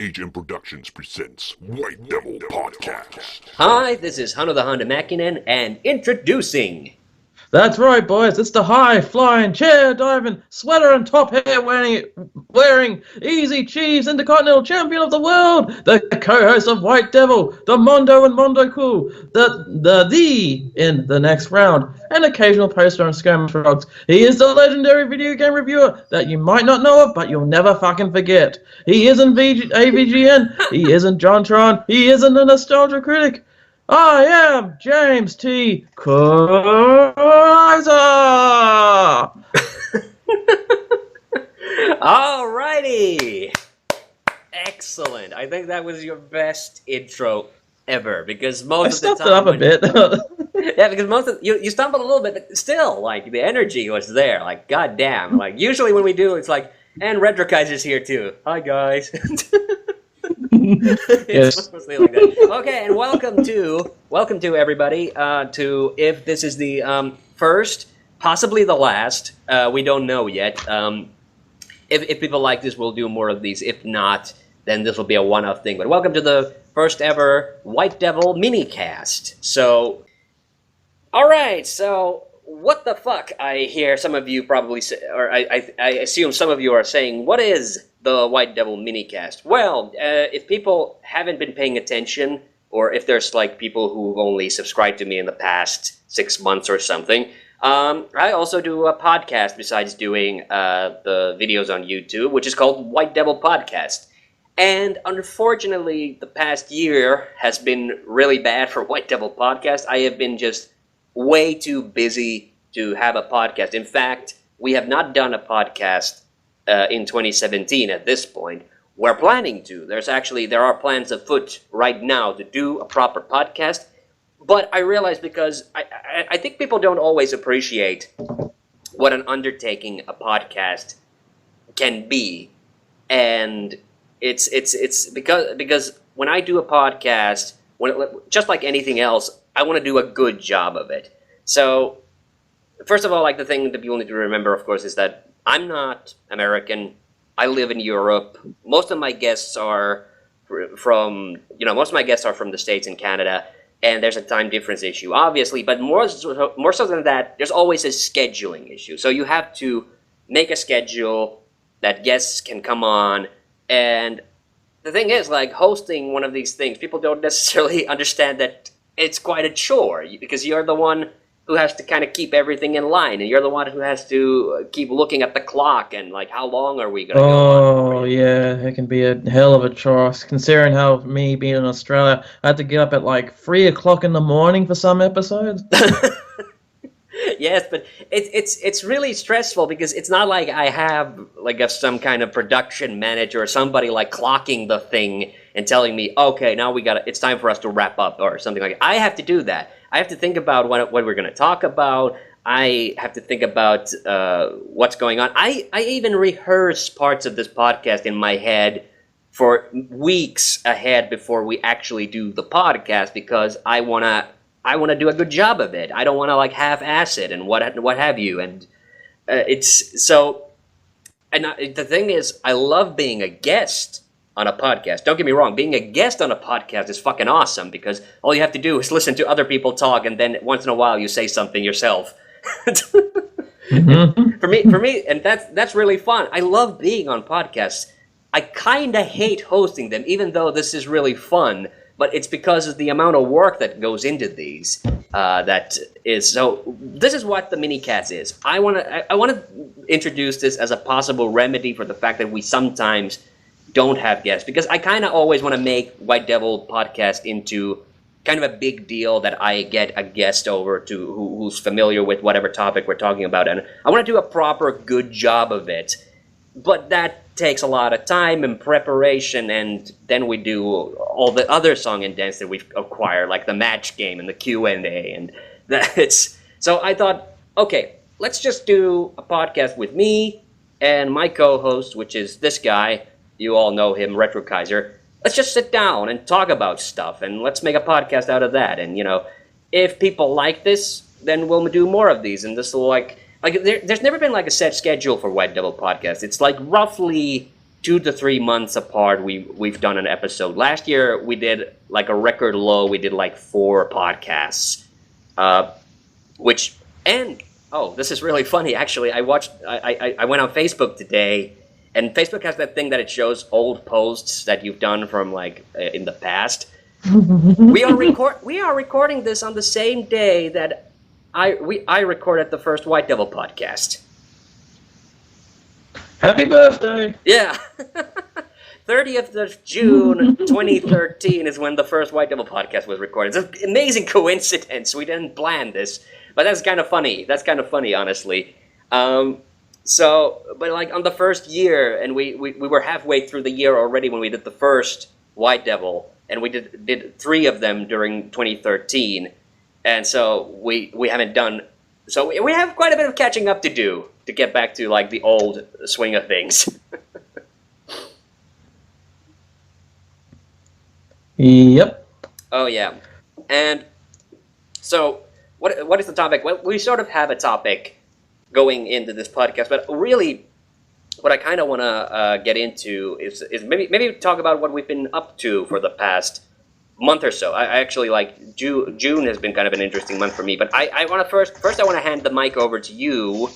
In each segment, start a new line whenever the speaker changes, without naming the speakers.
HM Productions presents White Devil Podcast.
Hi, this is Hanno the Honda Mäkinen, and introducing...
That's right, boys. It's the high-flying, chair-diving, sweater and top hair wearing Easy Cheese Intercontinental Champion of the World, the co-host of White Devil, the Mondo and Mondo Cool, the in the next round, an occasional poster on Skirmish Frogs. He is the legendary video game reviewer that you might not know of, but you'll never fucking forget. He isn't AVGN, he isn't JonTron, he isn't a nostalgia critic. I am James T. Kaiser.
Alrighty! Excellent. I think that was your best intro ever, because most
I
of the
stepped it up a
time...
bit.
Yeah, because most of... You stumbled a little bit, but still, like, the energy was there. Like, goddamn. Like, usually when we do, it's like, and Retro Kaiser's here too. Hi, guys. It's
Yes.
mostly like that. Okay, and welcome to everybody. To if this is the first, possibly the last. We don't know yet. If people like this, we'll do more of these. If not, then this will be a one-off thing. But welcome to the first ever White Devil Minicast. So, all right. So, what the fuck? I hear some of you probably say, or I assume some of you are saying, what is the White Devil Minicast? Well, if people haven't been paying attention, or if there's like people who've only subscribed to me in the past 6 months or something, I also do a podcast besides doing the videos on YouTube, which is called White Devil Podcast. And unfortunately, the past year has been really bad for White Devil Podcast. I have been just way too busy to have a podcast. In fact, we have not done a podcast in 2017 at this point. We're planning to. There are plans afoot right now to do a proper podcast, but I realize because I think people don't always appreciate what an undertaking a podcast can be, and it's because when I do a podcast, just like anything else, I want to do a good job of it. So, first of all, like the thing that people need to remember, of course, is that I'm not American. I live in Europe. Most of my guests are from the States and Canada, and there's a time difference issue, obviously. But more so than that, there's always a scheduling issue. So you have to make a schedule that guests can come on, and the thing is, like, hosting one of these things, people don't necessarily understand that it's quite a chore, because you're the one who has to kind of keep everything in line, and you're the one who has to keep looking at the clock and, like, how long are we going to go on?
Oh, yeah, it can be a hell of a chore, considering how me being in Australia, I had to get up at like 3 o'clock in the morning for some episodes.
Yes, but it's really stressful, because it's not like I have like some kind of production manager or somebody like clocking the thing and telling me, okay, now it's time for us to wrap up or something like that. I have to do that. I have to think about what we're going to talk about. I have to think about what's going on. I even rehearse parts of this podcast in my head for weeks ahead before we actually do the podcast, because I want to do a good job of it. I don't want to like half-ass it and what have you. And it's so. And the thing is, I love being a guest on a podcast. Don't get me wrong, being a guest on a podcast is fucking awesome, because all you have to do is listen to other people talk, and then once in a while you say something yourself.
Mm-hmm.
For me, and that's really fun. I love being on podcasts. I kind of hate hosting them, even though this is really fun. But it's because of the amount of work that goes into these. That is so. This is what the Minicast is. I want to introduce this as a possible remedy for the fact that we sometimes don't have guests, because I kind of always want to make White Devil Podcast into kind of a big deal that I get a guest over to who's familiar with whatever topic we're talking about, and I want to do a proper good job of it. But that takes a lot of time and preparation, and then we do all the other song and dance that we've acquired, like the match game and the Q&A, and that's so I thought, okay, let's just do a podcast with me and my co-host, which is this guy. You all know him, Retro Kaiser. Let's just sit down and talk about stuff, and let's make a podcast out of that. And, if people like this, then we'll do more of these. And this will, there's never been, like, a set schedule for White Devil Podcast. It's, like, roughly 2 to 3 months apart we've done an episode. Last year we did like a record low. We did like 4 podcasts, which and oh, this is really funny actually. I went on Facebook today, and Facebook has that thing that it shows old posts that you've done from like in the past. We are recording this on the same day that I recorded the first White Devil podcast.
Happy birthday!
Yeah. 30th of June 2013 is when the first White Devil podcast was recorded. It's an amazing coincidence. We didn't plan this, but that's kind of funny. That's kind of funny, honestly. But like on the first year, and we were halfway through the year already when we did the first White Devil, and we did 3 of them during 2013, and so we haven't done. So we have quite a bit of catching up to do to get back to like the old swing of things.
Yep.
Oh yeah, and so what is the topic? Well, we sort of have a topic going into this podcast, but really, what I kind of want to get into is maybe talk about what we've been up to for the past month or so. I actually like June has been kind of an interesting month for me, but I want to first I want to hand the mic over to you,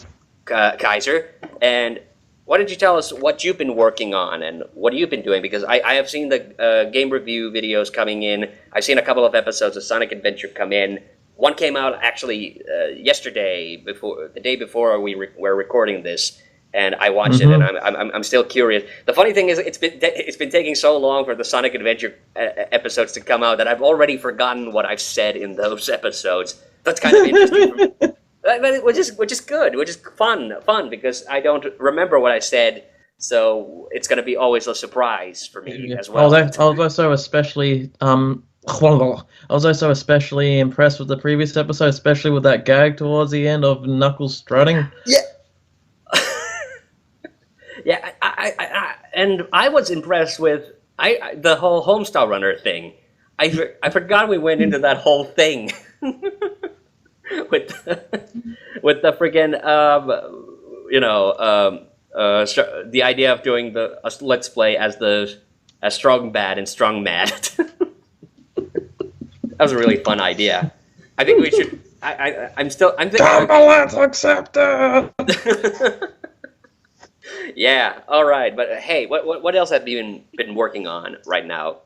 Kaiser, and why don't you tell us what you've been working on and what you've been doing? Because I have seen the game review videos coming in. I've seen a couple of episodes of Sonic Adventure come in. One came out actually yesterday, the day before we were recording this, and I watched it, and I'm still curious. The funny thing is, it's been taking so long for the Sonic Adventure episodes to come out that I've already forgotten what I've said in those episodes. That's kind of interesting for me. But which is good, which is fun because I don't remember what I said, so it's gonna be always a surprise for me as well.
I was also especially impressed with the previous episode, especially with that gag towards the end of Knuckles strutting.
Yeah. Yeah, and I was impressed with the whole Homestar Runner thing. I forgot we went into that whole thing. with the friggin' the idea of doing a let's play as Strong Bad and Strong Mad. That was a really fun idea. I think we should. I'm thinking.
Let's accept it.
Yeah. All right. But hey, what else have you been working on right now?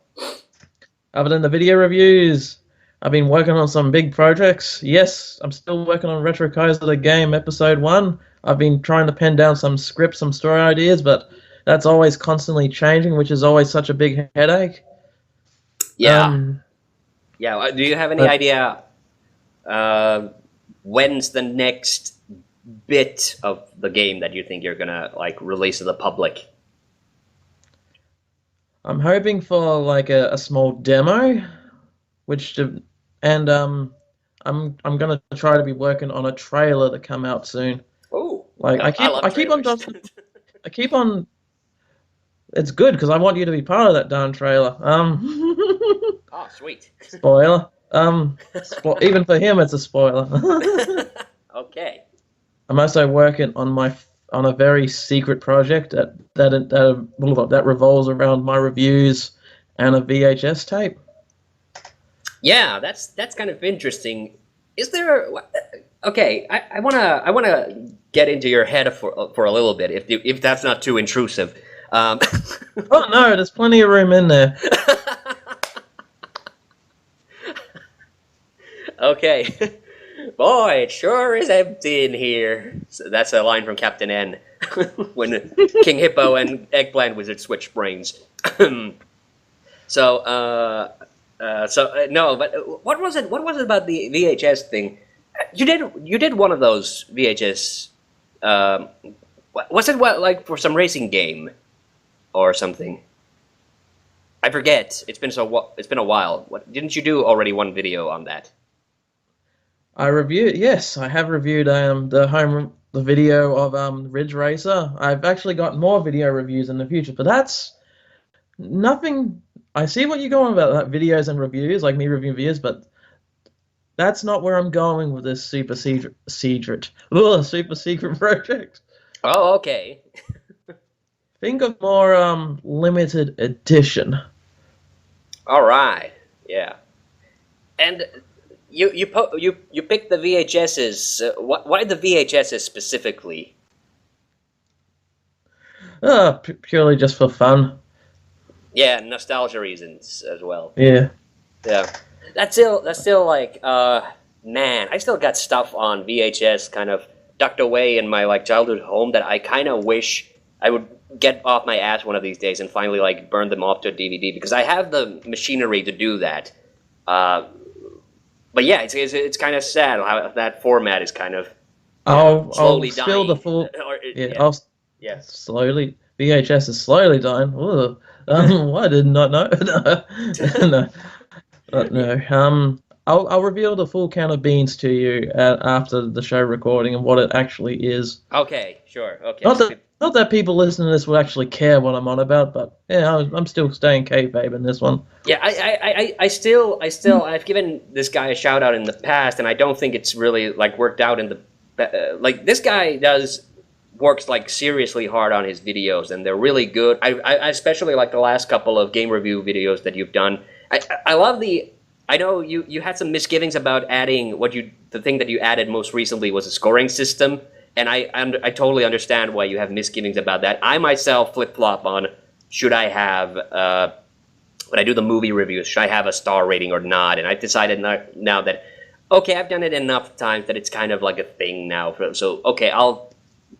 Other than the video reviews, I've been working on some big projects. Yes, I'm still working on Retro Kaiser the Game Episode 1. I've been trying to pen down some scripts, some story ideas, but that's always constantly changing, which is always such a big headache.
Yeah. Yeah. Do you have any idea when's the next bit of the game that you think you're gonna like release to the public?
I'm hoping for like a small demo, I'm gonna try to be working on a trailer to come out soon.
Oh,
like I keep on. It's good because I want you to be part of that darn trailer.
Oh, sweet.
Spoiler. Even for him, it's a spoiler.
Okay.
I'm also working on a very secret project that revolves around my reviews and a VHS tape.
Yeah, that's kind of interesting. Is there? Okay, I wanna get into your head for a little bit, if that's not too intrusive.
Oh no, there's plenty of room in there.
Okay. Boy, it sure is empty in here. So that's a line from Captain N. When King Hippo and Eggplant Wizard switch brains. No, but what was it? What was it about the VHS thing? You did one of those VHS. Was it like for some racing game, or something? I forget. It's been a while. Didn't you do already one video on that?
Yes, I have reviewed the video of Ridge Racer. I've actually got more video reviews in the future, but that's nothing. I see what you're going about, that videos and reviews, like me reviewing videos, but that's not where I'm going with this super secret project.
Oh, okay.
Think of more limited edition.
All right. Yeah. And you picked the VHSs. Why the VHSs specifically?
Purely just for fun.
Yeah, nostalgia reasons as well.
Yeah.
Yeah. That's still like man, I still got stuff on VHS kind of tucked away in my like childhood home that I kind of wish I would get off my ass one of these days and finally like burn them off to a DVD because I have the machinery to do that. But yeah, it's kind of sad how that format is kind of slowly
I'll spill the
dying.
full.
Or,
Yeah,
yeah,
I'll
yeah.
slowly. VHS is slowly dying. Ugh. I did not know. No, no. I'll reveal the full can of beans to you after the show recording and what it actually is.
Okay, sure. Okay,
Not
so
that not that people listening to this will actually care what I'm on about, but yeah, I'm still staying kayfabe in this one.
yeah, I've given this guy a shout out in the past, and I don't think it's really like worked out in the like this guy works like seriously hard on his videos, and they're really good. I especially like the last couple of game review videos that you've done. I love the. I know you had some misgivings about adding the thing that you added most recently was a scoring system, and I totally understand why you have misgivings about that. I myself flip flop on should I have when I do the movie reviews, should I have a star rating or not? And I've decided now that okay, I've done it enough times that it's kind of like a thing now. So okay, I'll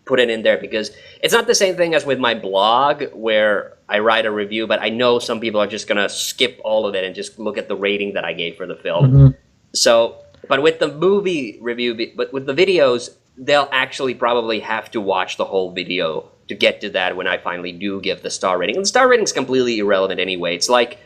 put it in there because it's not the same thing as with my blog where I write a review, but I know some people are just gonna skip all of it and just look at the rating that I gave for the film.
Mm-hmm.
So, but with the movie review, but with the videos, they'll actually probably have to watch the whole video to get to that when I finally do give the star rating. And the star rating is completely irrelevant anyway. It's like,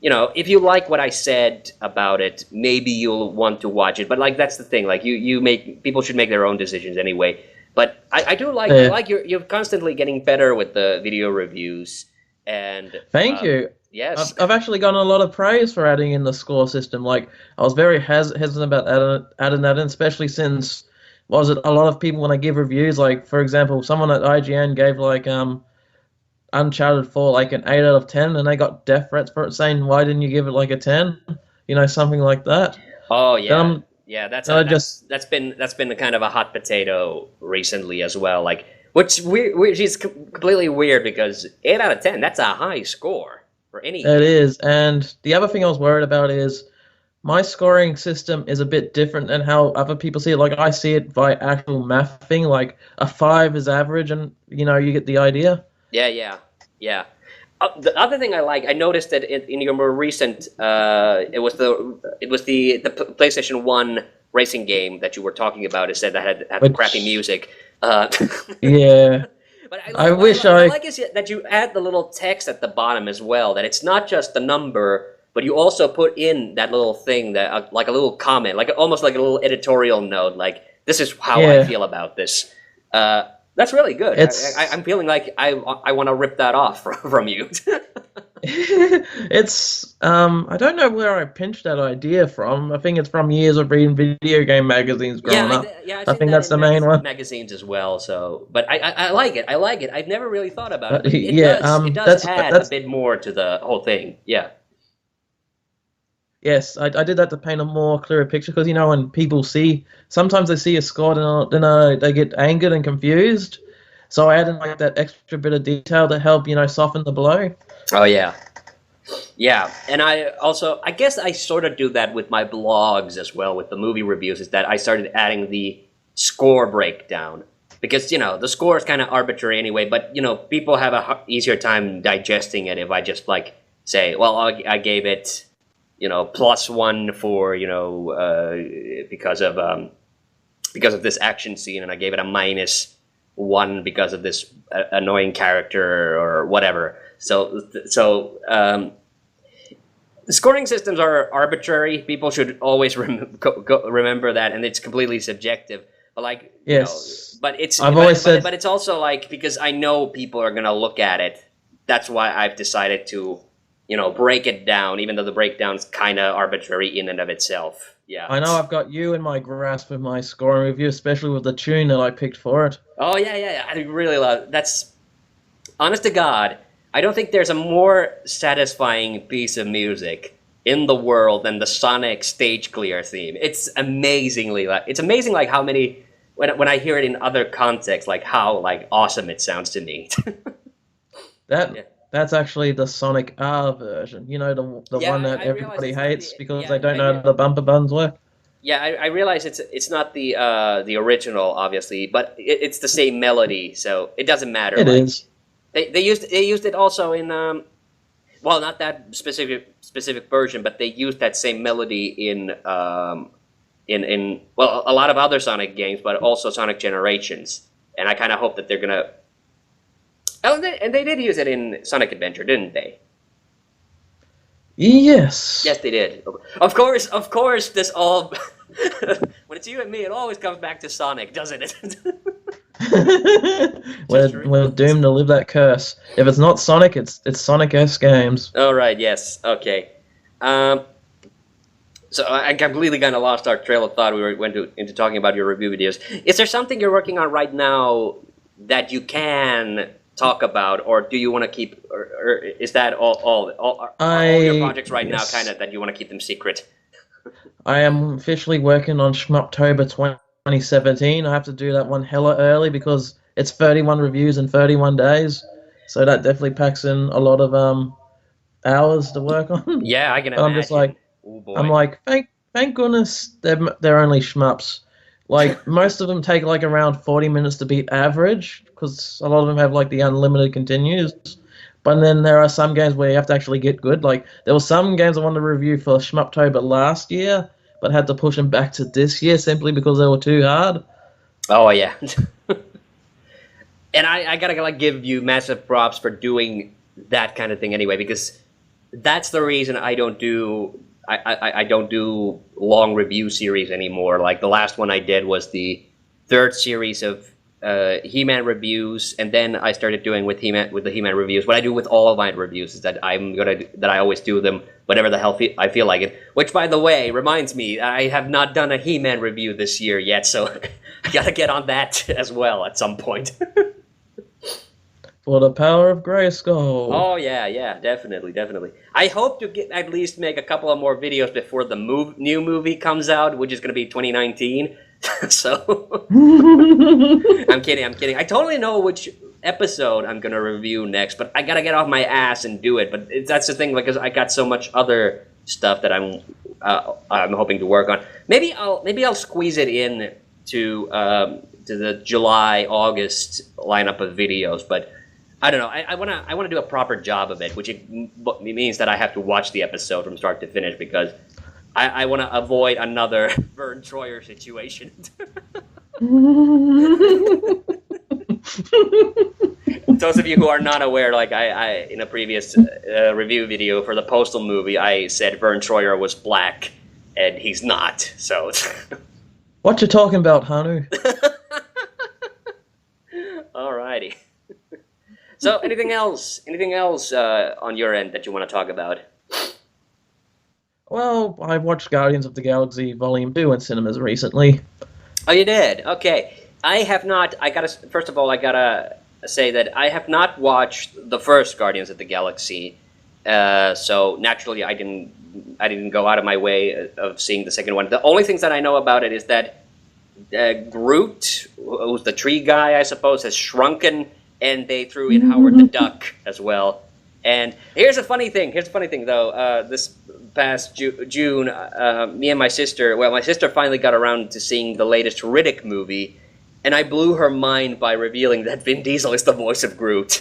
if you like what I said about it, maybe you'll want to watch it. But like that's the thing. Like people should make their own decisions anyway. But I do like I like you're constantly getting better with the video reviews and
Thank you.
Yes,
I've actually gotten a lot of praise for adding in the score system. Like I was very hesitant about adding that in, especially since a lot of people when I give reviews, like for example, someone at IGN gave like Uncharted 4 like an 8 out of 10, and they got death threats for it, saying why didn't you give it like a 10? Something like that.
Oh yeah.
Then
Yeah, that's been a kind of a hot potato recently as well. Like, which is completely weird because 8 out of 10, that's a high score for any.
It is, and the other thing I was worried about is my scoring system is a bit different than how other people see it. Like I see it by actual mathing. Like a 5 is average, and you get the idea.
Yeah. The other thing I noticed that in your more recent, it was the PlayStation 1 racing game that you were talking about. It said that had crappy music.
Yeah.
But
I wish I
like is that you add the little text at the bottom as well. That it's not just the number, but you also put in that little thing that like a little comment, like almost like a little editorial note. Like this is how I feel about this. That's really good. I'm feeling like I want to rip that off from you.
It's I don't know where I pinched that idea from. I think it's from years of reading video game magazines growing up.
I
think that's the main one.
Magazines as well. So, but I like it. I like it. I've never really thought about it. It does add a bit more to the whole thing. Yeah.
Yes, I did that to paint a more clearer picture because when people sometimes they see a score and they get angered and confused. So I added like that extra bit of detail to help soften the blow.
Oh yeah, and I guess I sort of do that with my blogs as well with the movie reviews. Is that I started adding the score breakdown because the score is kind of arbitrary anyway. But people have a easier time digesting it if I just like say, well, I gave it. +1 for because of this action scene, and I gave it a -1 because of this annoying character or whatever. So the scoring systems are arbitrary. People should always remember that, and it's completely subjective. But like,
yes,
but it's but it's also like because I know people are gonna look at it. That's why I've decided to. Break it down, even though the breakdown's kind of arbitrary in and of itself. Yeah.
I know I've got you in my grasp of my scoring review, especially with the tune that I picked for it.
Oh, yeah. I really love it. That's... honest to God, I don't think there's a more satisfying piece of music in the world than the Sonic stage clear theme. It's amazing like how many when I hear it in other contexts, like how like awesome it sounds to me.
That
Yeah.
that's actually the Sonic R version. You know, the
Yeah,
one that
I realize
everybody
it's not the
hates because
yeah
they don't
I
know
re-
how the bumper buttons work.
yeah I realize it's not the original obviously, but it's the same melody, so it doesn't matter.
It
Like
is.
they used it also in well, not that specific version, but they used that same melody in well, a lot of other Sonic games, but also Sonic Generations. And I kind of hope that they're gonna. Oh, and they did use it in Sonic Adventure, didn't they?
Yes.
Yes, they did. Of course. This all when it's you and me, it always comes back to Sonic, doesn't it? Just
We're
realized.
doomed to live that curse. If it's not Sonic, it's Sonic S games.
All right. Yes. Okay. Um, So I completely kind of lost our trail of thought. Went into talking about your review videos. Is there something you're working on right now that you can talk about, or do you want to keep, or is that are all your projects right now kind
Yes.
of that you want to keep them secret?
I am officially working on Schmuptober 2017. I have to do that one hella early because it's 31 reviews in 31 days. So that definitely packs in a lot of hours to work on.
Yeah, I can
But I'm just
imagine.
like,
Oh
I'm
boy.
like, thank goodness they're only shmups. Like most of them take like around 40 minutes to beat average because a lot of them have like the unlimited continues. But then there are some games where you have to actually get good. Like there were some games I wanted to review for Shmuptober last year, but had to push them back to this year simply because they were too hard.
Oh yeah. And I gotta like give you massive props for doing that kind of thing anyway, because that's the reason I don't do long review series anymore. Like the last one I did was the third series of He-Man reviews, and then I started doing with the He-Man reviews. What I do with all of my reviews is that I always do them whatever the hell I feel like it. Which, by the way, reminds me I have not done a He-Man review this year yet, so I gotta get on that as well at some point.
For the power of Grayskull.
Oh yeah, definitely. I hope to get at least make a couple of more videos before the new movie comes out, which is going to be 2019. So I'm kidding. I totally know which episode I'm going to review next, but I got to get off my ass and do it. But that's the thing, because I got so much other stuff that I'm hoping to work on. Maybe I'll squeeze it in to the July August lineup of videos, but. I don't know. I wanna do a proper job of it, which it means that I have to watch the episode from start to finish, because I want to avoid another Vern Troyer situation. Those of you who are not aware, like I in a previous review video for the Postal movie, I said Vern Troyer was black, and he's not. So.
What you talking about, Hanu?
Alrighty. So, anything else? Anything else on your end that you want to talk about?
Well, I watched Guardians of the Galaxy Volume 2 in cinemas recently.
Oh, you did? Okay. I have not. First of all, I gotta say that I have not watched the first Guardians of the Galaxy. So naturally, I didn't go out of my way of seeing the second one. The only things that I know about it is that Groot, who's the tree guy, I suppose, has shrunken. And they threw in Howard the Duck as well. And here's a funny thing. Though. This past June, me and my sister finally got around to seeing the latest Riddick movie, and I blew her mind by revealing that Vin Diesel is the voice of Groot.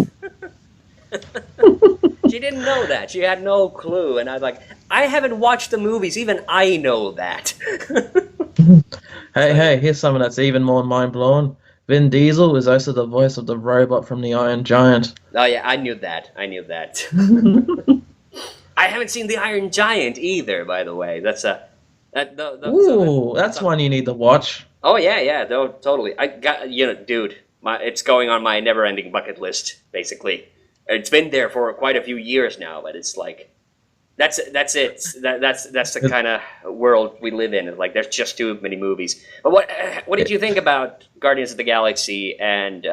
She didn't know that. She had no clue. And I was like, I haven't watched the movies. Even I know that.
Hey, here's something that's even more mind-blowing. Vin Diesel is also the voice of the robot from the Iron Giant.
Oh yeah, I knew that. I haven't seen the Iron Giant either, by the way. That's
That's one you need to watch.
Oh yeah, no, totally. I got dude. It's going on my never-ending bucket list. Basically, it's been there for quite a few years now, but it's like that's it. That's the kind of world we live in. Like, there's just too many movies. But what did you think about Guardians of the Galaxy? And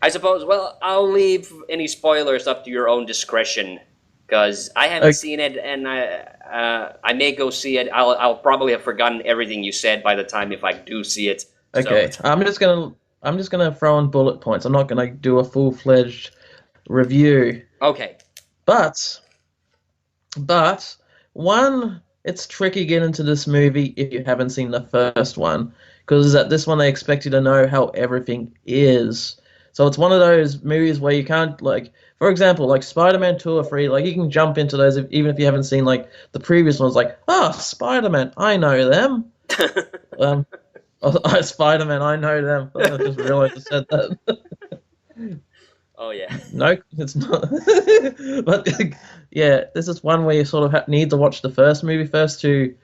I suppose. Well, I'll leave any spoilers up to your own discretion, because I haven't
Okay.
seen it, and I may go see it. I'll probably have forgotten everything you said by the time if I do see it.
Okay,
So
I'm just gonna throw in bullet points. I'm not gonna do a full-fledged review,
okay,
but one, it's tricky getting into this movie if you haven't seen the first one, because at this one they expect you to know how everything is. So it's one of those movies where you can't, like, for example, like Spider-Man 2 or 3, like you can jump into those even if you haven't seen like the previous ones. Like, oh, Spider-Man, I know them. Um, Spider-Man, I know them. I just realized I said that.
oh yeah.
No, it's not. But yeah, this is one where you sort of need to watch the first movie first to,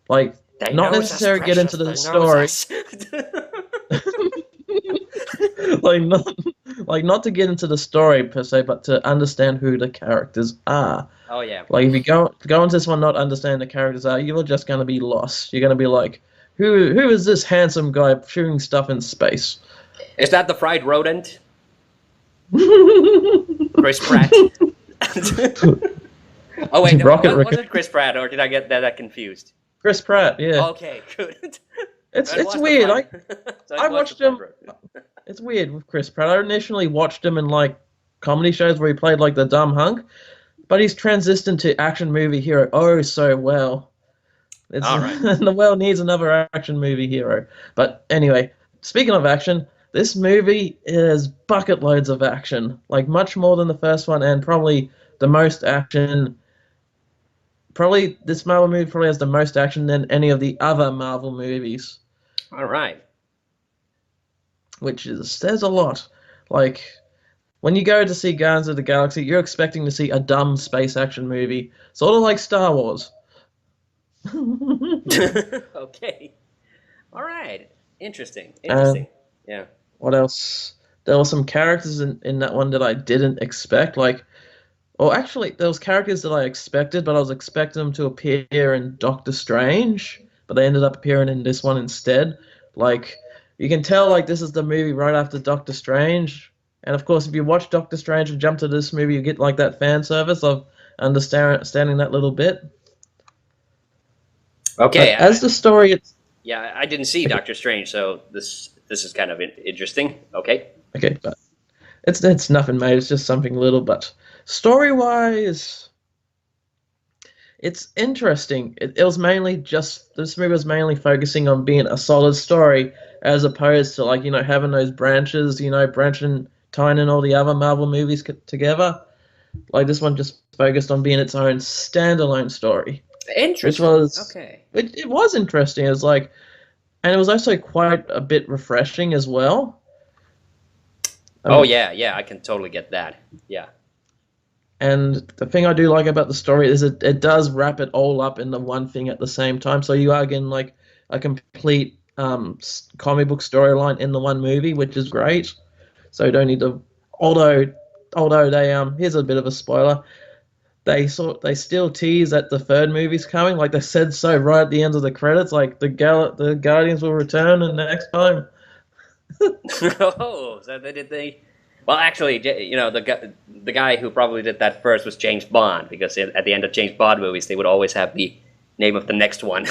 like,
They
not
knows us,
necessarily get into
precious.
the
They knows
story,
us.
like not to get into the story per se, but to understand who the characters are.
oh yeah.
Like if you go into this one not understanding the characters are, you're just going to be lost. You're going to be like, who is this handsome guy shooting stuff in space?
Is that the fried rodent? Chris Pratt. Oh wait, no,
Rocket
was
Rick.
it Chris Pratt, or did I get that confused?
Chris Pratt, yeah.
Okay, good.
It's
That was the
weird.
fried- so it
I
was
watched
the
him.
fried rodent.
It's weird with Chris Pratt. I initially watched him in like comedy shows where he played like the dumb hunk, but he's transitioned to action movie hero oh so well. It's
All right.
the world needs another action movie hero. But anyway, speaking of action, this movie is bucket loads of action, like much more than the first one, and probably the most action. Probably this Marvel movie probably has the most action than any of the other Marvel movies,
All right.
which is says a lot. Like when you go to see Guardians of the Galaxy, you're expecting to see a dumb space action movie, sort of like Star Wars.
Okay. All right. Interesting.
And
Interesting. Yeah.
what else? There were some characters in that one that I didn't expect. Like, or actually, there was characters that I expected, but I was expecting them to appear in Doctor Strange, but they ended up appearing in this one instead. Like, you can tell, like, this is the movie right after Doctor Strange. And of course, if you watch Doctor Strange and jump to this movie, you get like that fan service of understanding that little bit.
Okay.
But as the story, it's
Yeah, I didn't see
okay.
Doctor Strange, so this is kind of interesting. Okay.
Okay, but it's nothing, mate. It's just something little. But story wise, it's interesting. It was mainly just this movie was mainly focusing on being a solid story, as opposed to like having those branches, branching, tying in all the other Marvel movies together. Like this one just focused on being its own standalone story, which
Interesting.
was
Okay.
it was interesting. It was like, and it was also quite a bit refreshing as well. I
Oh
mean,
yeah, yeah, I can totally get that. Yeah.
and the thing I do like about the story is it does wrap it all up in the one thing at the same time. So you are getting like a complete comic book storyline in the one movie, which is great. So you don't need to. Although they here's a bit of a spoiler. They still tease that the third movie's coming. Like they said so right at the end of the credits. Like the Guardians will return in the next time.
Oh, so they. Well, actually, the guy who probably did that first was James Bond, because at the end of James Bond movies, they would always have the name of the next one.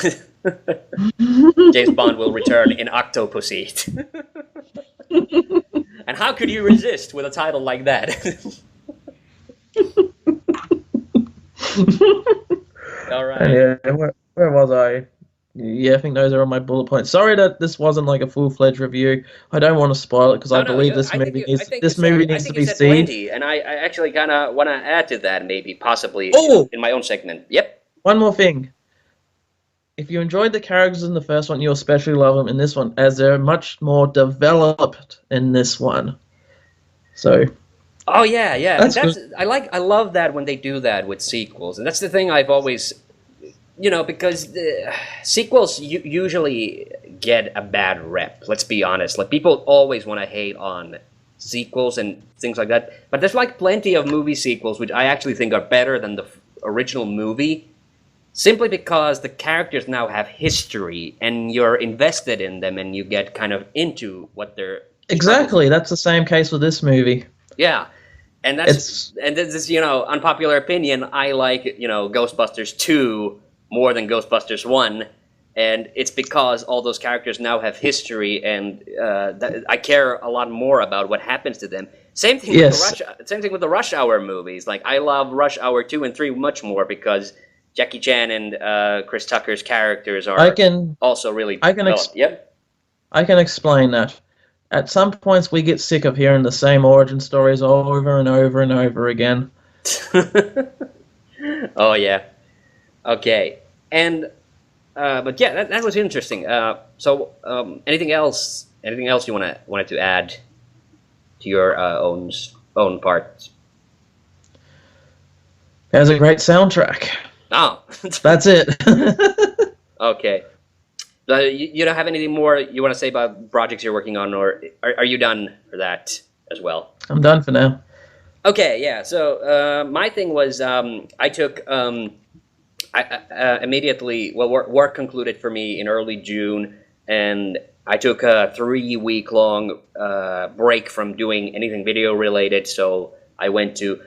James Bond will return in Octopussy. And how could you resist with a title like that? All right.
Yeah, where was I? Yeah, I think those are all my bullet points. Sorry that this wasn't like a full-fledged review. I don't want to spoil it because I
No, no.
believe this movie needs to
You
be
said
seen.
plenty, and I actually kind of want to add to that, maybe, possibly,
Oh,
in my own segment. Yep.
one more thing. If you enjoyed the characters in the first one, you'll especially love them in this one, as they're much more developed in this one. So
Oh yeah, yeah. And
that's good.
I love that when they do that with sequels, and that's the thing I've always, because the sequels usually get a bad rep. Let's be honest. Like people always want to hate on sequels and things like that, but there's like plenty of movie sequels which I actually think are better than the original movie, simply because the characters now have history and you're invested in them and you get kind of into what they're
Exactly. That's the same case with this movie.
Yeah, and this is unpopular opinion. I like Ghostbusters 2 more than Ghostbusters 1, and it's because all those characters now have history, and I care a lot more about what happens to them. Same thing with the Rush Hour movies. Like I love Rush Hour 2 and 3 much more because Jackie Chan and Chris Tucker's characters are also really developed. Yep.
I can explain that. At some points, we get sick of hearing the same origin stories over and over and over again.
Oh yeah. Okay. And but yeah, that was interesting. Anything else? Anything else you wanted to add to your own parts?
It has a great soundtrack.
Oh,
that's it.
Okay. You don't have anything more you want to say about projects you're working on, or are you done for that as well?
I'm done for now.
Okay, yeah. So my thing was I took immediately. Well, work concluded for me in early June, and I took a 3-week-long break from doing anything video related. So I went to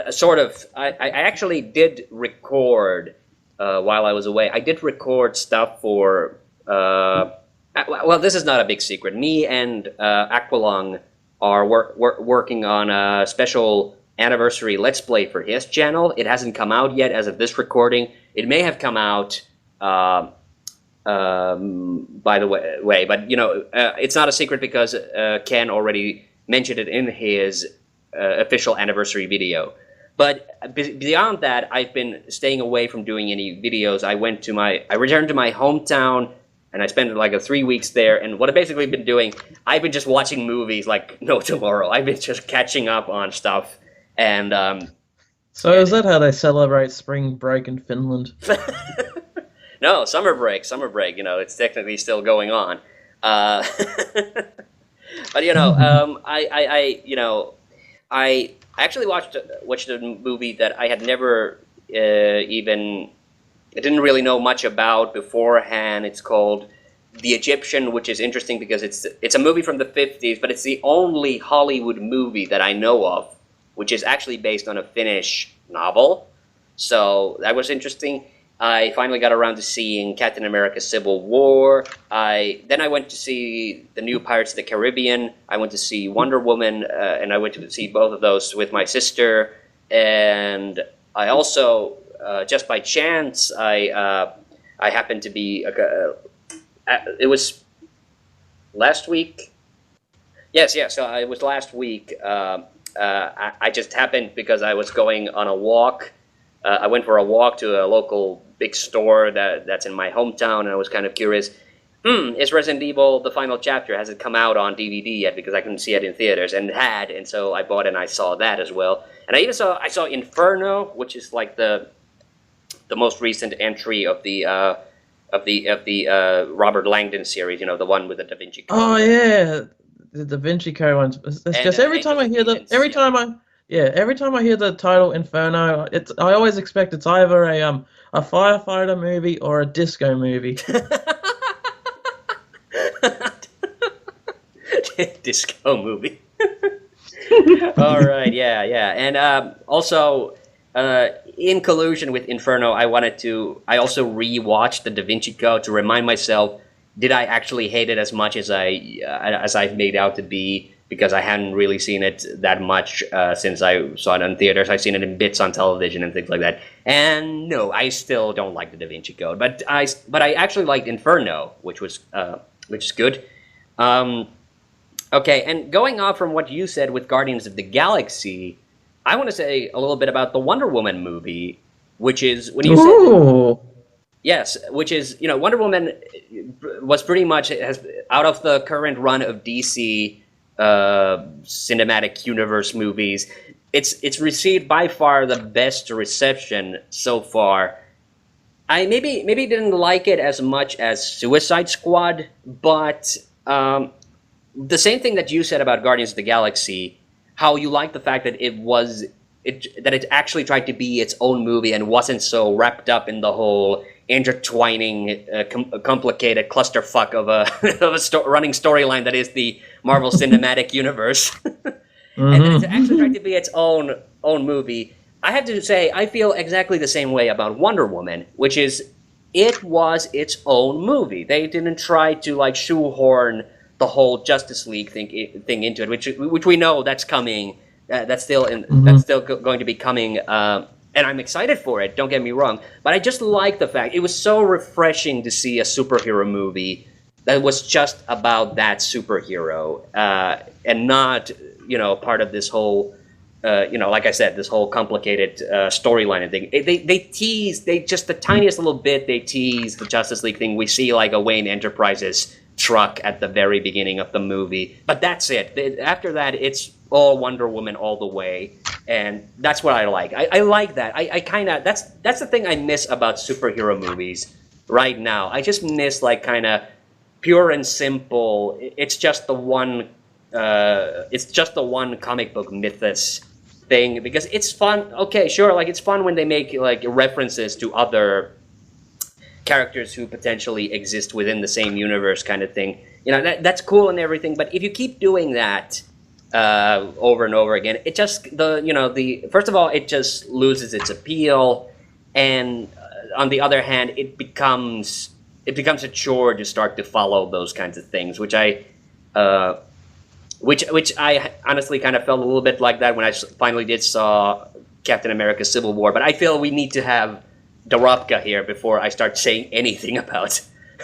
sort of. I actually did record while I was away. I did record stuff for. Well, this is not a big secret. Me and Aqualung are working on a special anniversary Let's Play for his channel. It hasn't come out yet as of this recording. It may have come out by the way, but it's not a secret because Ken already mentioned it in his official anniversary video. But beyond that, I've been staying away from doing any videos. I returned to my hometown, and I spent like 3 weeks there. And what I've basically been doing, I've been just watching movies like no tomorrow. I've been just catching up on stuff. And
so is that how they celebrate spring break in Finland?
No, summer break. It's technically still going on. But I actually watched a movie that I had never I didn't really know much about beforehand. It's called The Egyptian, which is interesting because it's a movie from the 50s, but it's the only Hollywood movie that I know of, which is actually based on a Finnish novel. So that was interesting. I finally got around to seeing Captain America: Civil War. Then I went to see the new Pirates of the Caribbean. I went to see Wonder Woman, and I went to see both of those with my sister. And I also, just by chance, I happened to be. It was last week. Yes. So it was last week. I just happened because I was going on a walk. I went for a walk to a local big store that's in my hometown, and I was kind of curious. Is Resident Evil the final chapter? Has it come out on DVD yet? Because I couldn't see it in theaters, and it had, and so I bought it and I saw that as well. And I saw Inferno, which is like the most recent entry of the Robert Langdon series. The one with the Da Vinci Code.
Oh yeah, the Da Vinci Code ones. It's just every time I hear every time I hear the title Inferno, I always expect it's either a firefighter movie or a disco movie.
Disco movie. All right, yeah. And also, in collusion with Inferno, I also rewatched the Da Vinci Code to remind myself, did I actually hate it as much as I've made out to be? Because I hadn't really seen it that much since I saw it in theaters. I've seen it in bits on television and things like that. And no, I still don't like the Da Vinci Code. But I actually liked Inferno, which is good. Okay, and going off from what you said with Guardians of the Galaxy, I want to say a little bit about the Wonder Woman movie, which is when you said yes, which is Wonder Woman was pretty much out of the current run of DC. Cinematic universe movies, it's received by far the best reception so far. I maybe didn't like it as much as Suicide Squad, but the same thing that you said about Guardians of the Galaxy, how you like the fact that it actually tried to be its own movie and wasn't so wrapped up in the whole intertwining, complicated clusterfuck of a running storyline that is the Marvel Cinematic Universe, and then it's actually trying to be its own movie. I have to say, I feel exactly the same way about Wonder Woman, which is it was its own movie. They didn't try to like shoehorn the whole Justice League thing into it, which we know that's coming. That's still going to be coming. And I'm excited for it, don't get me wrong. But I just like the fact, it was so refreshing to see a superhero movie that was just about that superhero, and not, part of this whole, like I said, this whole complicated storyline and thing. They just the tiniest little bit, they tease the Justice League thing. We see like a Wayne Enterprises truck at the very beginning of the movie. But that's it. After that, it's all Wonder Woman all the way. And that's what I like. I like that. I kind of that's the thing I miss about superhero movies right now. I just miss like kind of pure and simple. It's just the one. It's just the one comic book mythos thing because it's fun. Okay, sure. Like it's fun when they make like references to other characters who potentially exist within the same universe, kind of thing. That's cool and everything. But if you keep doing that. Over and over again, it just first of all, it just loses its appeal, and on the other hand, it becomes a chore to start to follow those kinds of things, which I honestly kind of felt a little bit like that when I finally did saw Captain America: Civil War. But I feel we need to have Dorobka here before I start saying anything about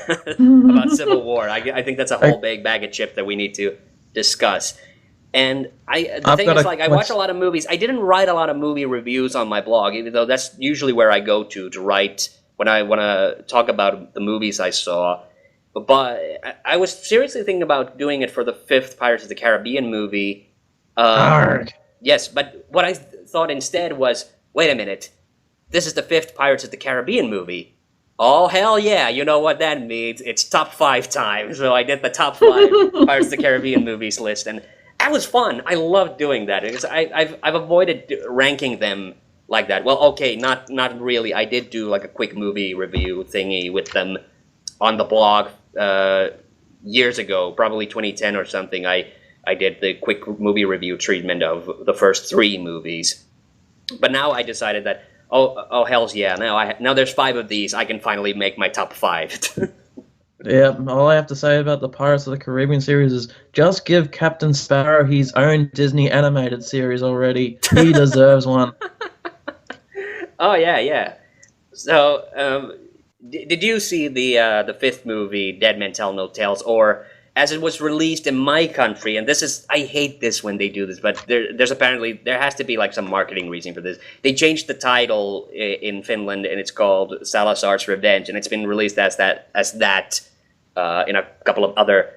about Civil War. I think that's a whole big bag of chips that we need to discuss. And I watch a lot of movies. I didn't write a lot of movie reviews on my blog, even though that's usually where I go to write when I want to talk about the movies I saw. But I was seriously thinking about doing it for the 5th Pirates of the Caribbean movie. Yes, but what I thought instead was, wait a minute, this is the 5th Pirates of the Caribbean movie. Oh, hell yeah, you know what that means. It's top 5 time. So I did the top 5 Pirates of the Caribbean movies list, and that was fun. I loved doing that because I've avoided ranking them like that. Well, okay, not really. I did do like a quick movie review thingy with them on the blog years ago, probably 2010 or something. I did the quick movie review treatment of the first 3 movies. But now I decided that oh hells yeah! Now there's 5 of these. I can finally make my top 5.
Yeah, all I have to say about the Pirates of the Caribbean series is just give Captain Sparrow his own Disney animated series already. He deserves one.
Oh, yeah. So, did you see the 5th movie, Dead Men Tell No Tales, or as it was released in my country, and I hate this when they do this, but there has to be like some marketing reason for this. They changed the title in Finland, and it's called Salazar's Revenge, and it's been released as that in a couple of other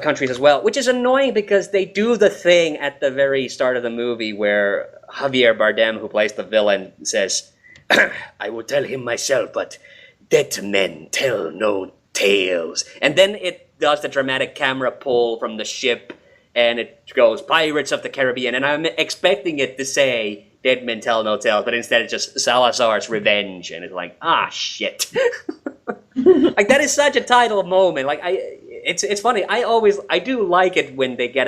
countries as well, which is annoying because they do the thing at the very start of the movie where Javier Bardem, who plays the villain, says, I will tell him myself, but dead men tell no tales. And then it does the dramatic camera pull from the ship, and it goes, Pirates of the Caribbean, and I'm expecting it to say, Dead Men Tell No Tales, but instead it's just Salazar's Revenge, and it's like, shit. Like, that is such a title moment. Like, it's funny. I do like it when they get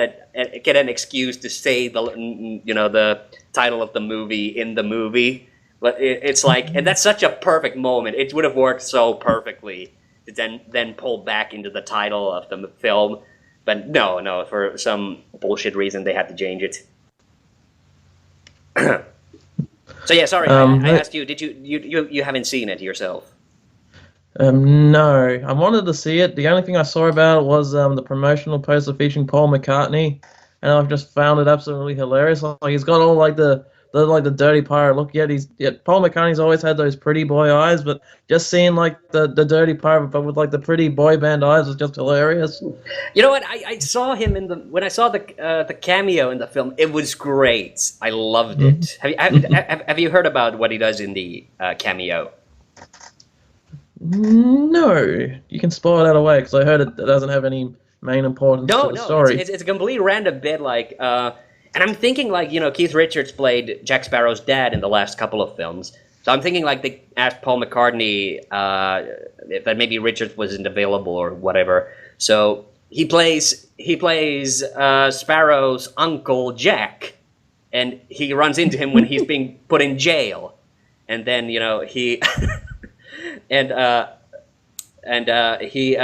an excuse to say the title of the movie in the movie. But it's like, and that's such a perfect moment. It would have worked so perfectly to then pull back into the title of the film. But no, for some bullshit reason they had to change it. So yeah, sorry, I asked you. Did you haven't seen it yourself?
No, I wanted to see it. The only thing I saw about it was the promotional poster featuring Paul McCartney, and I've just found it absolutely hilarious. Like he's got all like the dirty pirate look. Yet Paul McCartney's always had those pretty boy eyes, but just seeing like the dirty pirate but with like the pretty boy band eyes was just hilarious.
You know what? I saw him when I saw the cameo in the film. It was great. I loved it. Have you heard about what he does in the cameo?
No, you can spoil that away because I heard it doesn't have any main importance to the story.
It's a complete random bit, like, and I'm thinking like Keith Richards played Jack Sparrow's dad in the last couple of films, So I'm thinking like they asked Paul McCartney that maybe Richard wasn't available or whatever. So he plays Sparrow's uncle Jack, and he runs into him when he's being put in jail, and then he he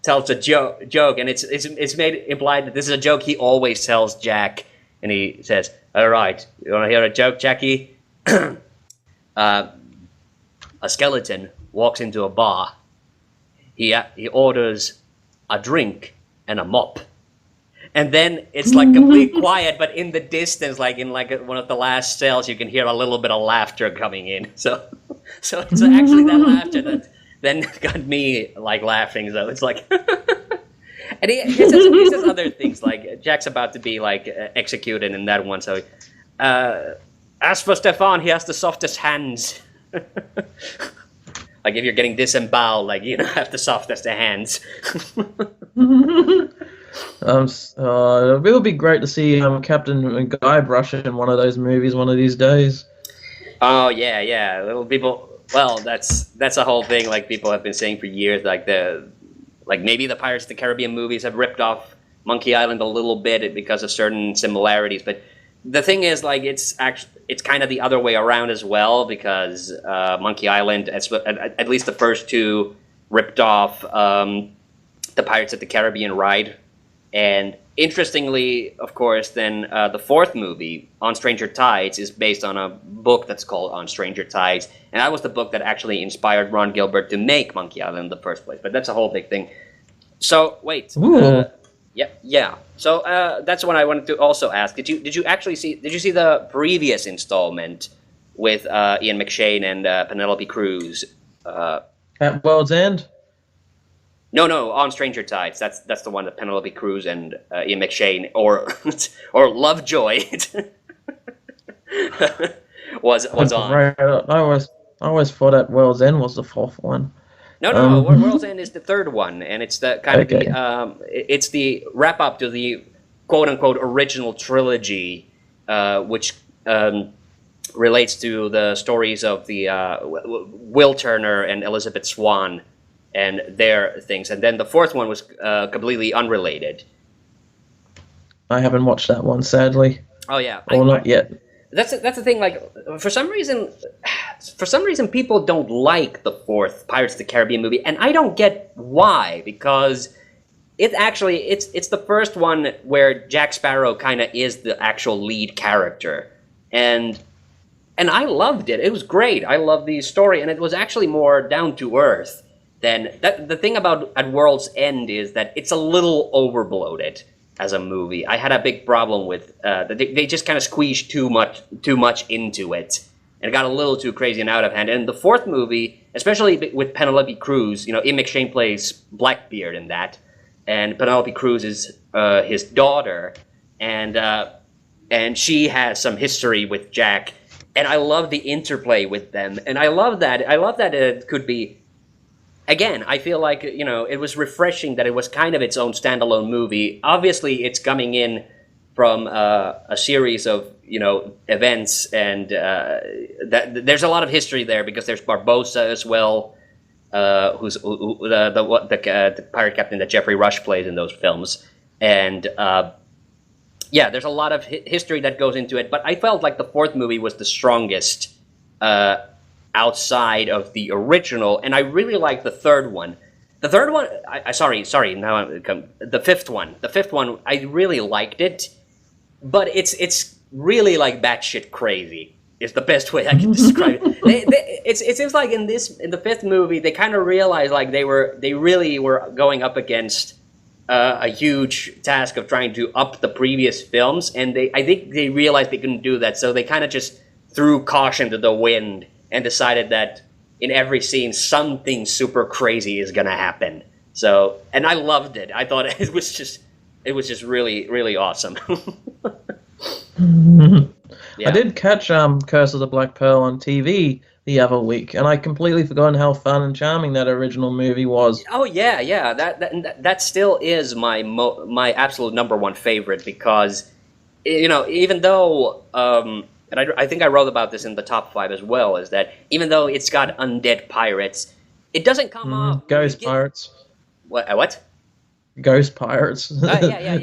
tells a joke, and it's made implied that this is a joke he always tells Jack, and he says, "All right, you want to hear a joke, Jackie?" A skeleton walks into a bar. He orders a drink and a mop, and then it's like complete quiet. But in the distance, like in one of the last cells, you can hear a little bit of laughter coming in. So it's actually that laughter that then got me like laughing. So it's like, and he says other things like Jack's about to be like executed in that one. So as for Stefan, he has the softest hands. Like if you're getting disemboweled, like have the softest of hands.
It would be great to see Captain Guybrush in one of those movies one of these days.
Oh yeah. Little people. Well, that's a whole thing. Like people have been saying for years. Like maybe the Pirates of the Caribbean movies have ripped off Monkey Island a little bit because of certain similarities. But the thing is, like it's kind of the other way around as well, because Monkey Island, at least the first two, ripped off the Pirates of the Caribbean ride. And interestingly, of course, then the fourth movie, On Stranger Tides, is based on a book that's called On Stranger Tides. And that was the book that actually inspired Ron Gilbert to make Monkey Island in the first place. But that's a whole big thing. So, wait. Yeah. So that's what I wanted to also ask. Did you see the previous installment with Ian McShane and Penelope Cruz?
At World's End?
No, On Stranger Tides. That's the one that Penelope Cruz and Ian McShane or Lovejoy was on.
Right. I always thought that World's End was the fourth one.
No. World's End is the third one, and it's the kind of it's the wrap up to the quote unquote original trilogy, which relates to the stories of the Will Turner and Elizabeth Swann and their things, and then the fourth one was completely unrelated.
I haven't watched that one, sadly.
Oh yeah,
not yet.
That's the thing. Like for some reason, people don't like the fourth Pirates of the Caribbean movie, and I don't get why. Because it's the first one where Jack Sparrow kind of is the actual lead character, and I loved it. It was great. I loved the story, and it was actually more down to earth than that. The thing about At World's End is that it's a little overbloated as a movie. I had a big problem with they just kind of squeezed too much into it, and it got a little too crazy and out of hand. And the fourth movie, especially with Penelope Cruz, Ian McShane plays Blackbeard in that, and Penelope Cruz is his daughter, and she has some history with Jack, and I love the interplay with them, and I love that it could be. Again, I feel like, it was refreshing that it was kind of its own standalone movie. Obviously, it's coming in from a series of, events, and there's a lot of history there because there's Barbossa as well, who's the pirate captain that Jeffrey Rush plays in those films. And, there's a lot of history that goes into it. But I felt like the fourth movie was the strongest outside of the original, and I really like the third one. The third one, the fifth one. The fifth one, I really liked it, but it's really like batshit crazy. Is the best way I can describe it. It seems like in the fifth movie, they kind of realized like they really were going up against a huge task of trying to up the previous films, and I think they realized they couldn't do that, so they kind of just threw caution to the wind and decided that in every scene something super crazy is gonna happen. So, and I loved it. I thought it was just really, really awesome. Yeah.
I did catch Curse of the Black Pearl on TV the other week, and I completely forgotten how fun and charming that original movie was.
Oh yeah. That still is my absolute number one favorite, because even though and I think I wrote about this in the top 5 as well, is that even though it's got undead pirates, it doesn't come off...
Ghost pirates.
What?
Ghost pirates.
Yeah.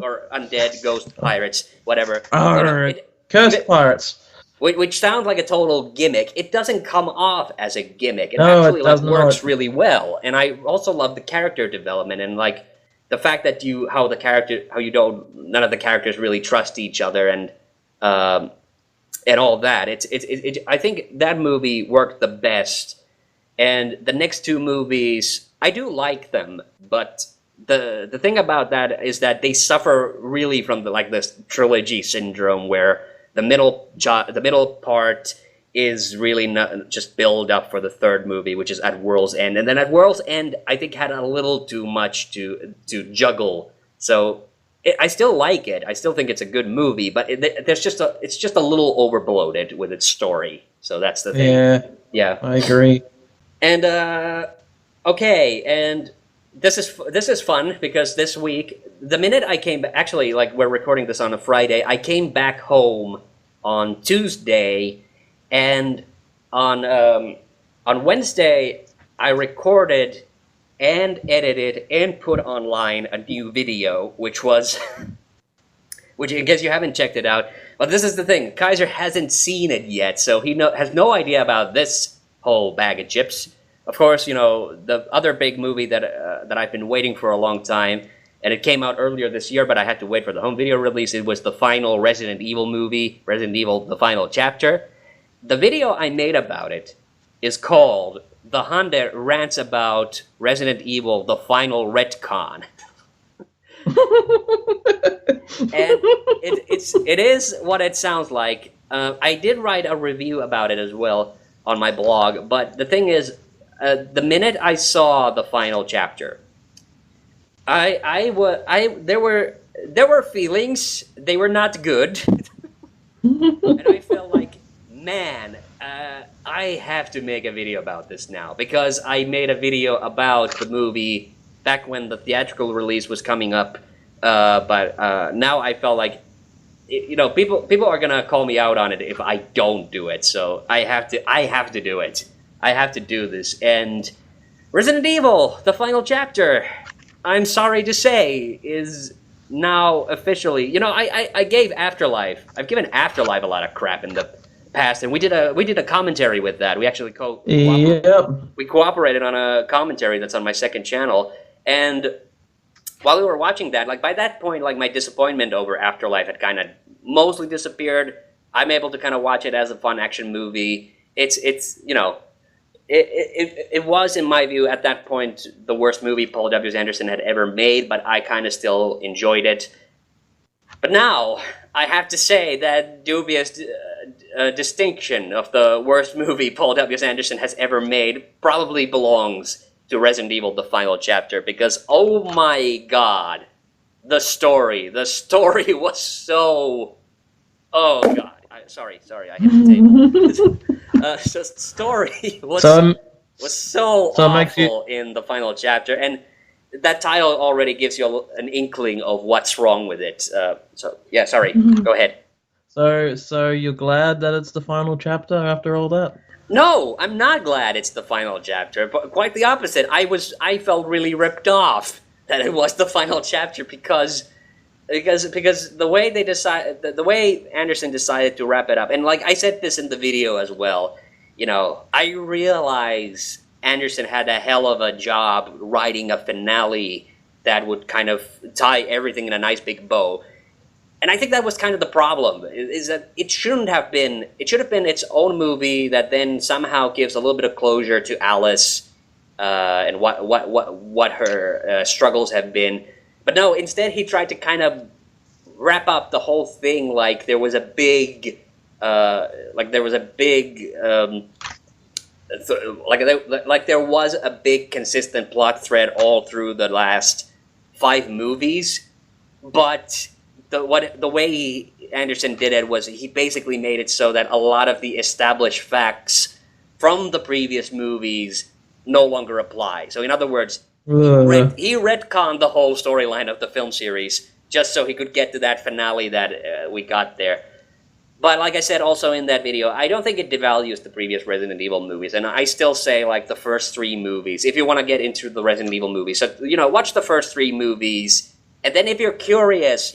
Or undead, ghost pirates, whatever.
Cursed pirates.
Which sounds like a total gimmick. It doesn't come off as a gimmick. It
No,
actually
it does
works
not.
really well. And I also love the character development and like the fact that none of the characters really trust each other and all that. I think that movie worked the best. And the next 2 movies, I do like them, but the thing about that is that they suffer really from this trilogy syndrome where the middle part is really not just build up for the 3rd movie, which is at World's End, and then at World's End, I think had a little too much to juggle. So I still like it. I still think it's a good movie, but it's just a little overbloated with its story. So that's the thing. Yeah,
I agree.
And okay, and this is fun because this week, the minute I came back, actually, like we're recording this on a Friday, I came back home on Tuesday, and on Wednesday I recorded and edited and put online a new video, which in case you haven't checked it out, but this is the thing, Kaiser hasn't seen it yet, so he has no idea about this whole bag of chips. Of course, the other big movie that I've been waiting for a long time, and it came out earlier this year, but I had to wait for the home video release. It was the final Resident Evil movie, Resident Evil: The Final Chapter. The video I made about it is called TheHande Rants About Resident Evil: The Final Retcon. And it is what it sounds like. I did write a review about it as well on my blog, but the thing is, the minute I saw the final chapter, there were feelings. They were not good, and I felt like, man, I have to make a video about this now because I made a video about the movie back when the theatrical release was coming up, but now I felt like, people are gonna call me out on it if I don't do it. So I have to do it. I have to do this. And Resident Evil: The Final Chapter, I'm sorry to say, is now officially. I gave Afterlife. I've given Afterlife a lot of crap in the past, and we did a commentary with that. We actually we cooperated on a commentary that's on my second channel, and while we were watching that, like by that point, like my disappointment over Afterlife had kind of mostly disappeared. I'm able to kind of watch it as a fun action movie. It was, in my view, at that point, the worst movie Paul W. Anderson had ever made, but I kind of still enjoyed it. But now, I have to say that dubious distinction of the worst movie Paul W. Anderson has ever made probably belongs to Resident Evil: The Final Chapter, because, oh my god, the story was so... Oh god. Sorry, I hit the table. The story was so awful in the final chapter, and that title already gives you an inkling of what's wrong with it. Sorry, go ahead.
So you're glad that it's the final chapter after all that?
No, I'm not glad it's the final chapter, but quite the opposite. I felt really ripped off that it was the final chapter because the way the way Anderson decided to wrap it up, and like I said this in the video as well, I realize Anderson had a hell of a job writing a finale that would kind of tie everything in a nice big bow. And I think that was kind of the problem, is that it should have been its own movie that then somehow gives a little bit of closure to Alice and what her struggles have been. But no, instead he tried to kind of wrap up the whole thing like there was a big, like there was a big consistent plot thread all through the last 5 movies. But the way Anderson did it was he basically made it so that a lot of the established facts from the previous movies no longer apply. So in other words, he retconned the whole storyline of the film series just so he could get to that finale that we got there. But like I said also in that video, I don't think it devalues the previous Resident Evil movies, and I still say like the first 3 movies, if you want to get into the Resident Evil movies, so watch the first 3 movies, and then if you're curious,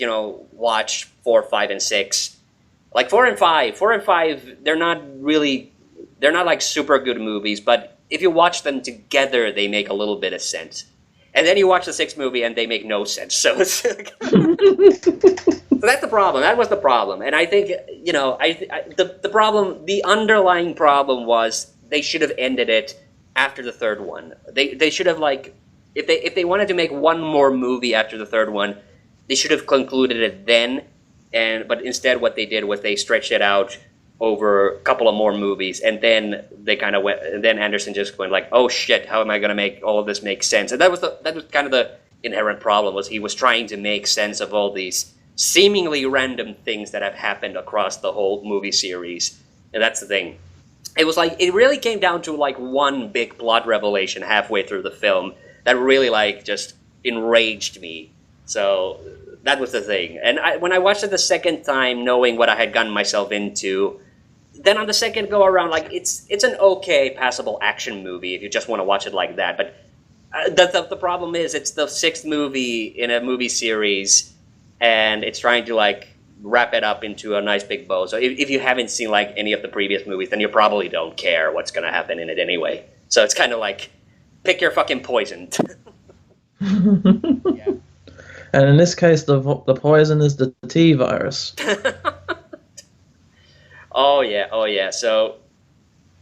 watch 4, 5, and 6. Like 4 and 5, they're not like super good movies, but if you watch them together, they make a little bit of sense. And then you watch the 6th movie, and they make no sense. So it's so that's the problem. That was the problem. And I think the problem, the underlying problem was they should have ended it after the 3rd one. They should have if they wanted to make one more movie after the 3rd one, they should have concluded it then. But instead, what they did was they stretched it out over a couple of more movies, and then they kind of went. And then Anderson just went like, "Oh shit, how am I going to make all of this make sense?" And that was kind of the inherent problem, was he was trying to make sense of all these seemingly random things that have happened across the whole movie series. And that's the thing. It was like it really came down to like one big plot revelation halfway through the film that really just enraged me. So that was the thing. And when I watched it the second time, knowing what I had gotten myself into, then on the second go around, it's an okay, passable action movie if you just want to watch it like that. But the problem is it's the 6th movie in a movie series, and it's trying to wrap it up into a nice big bow. So if you haven't seen any of the previous movies, then you probably don't care what's going to happen in it anyway. So it's kind of pick your fucking poison. Yeah.
And in this case, the poison is the T virus.
Oh yeah. So,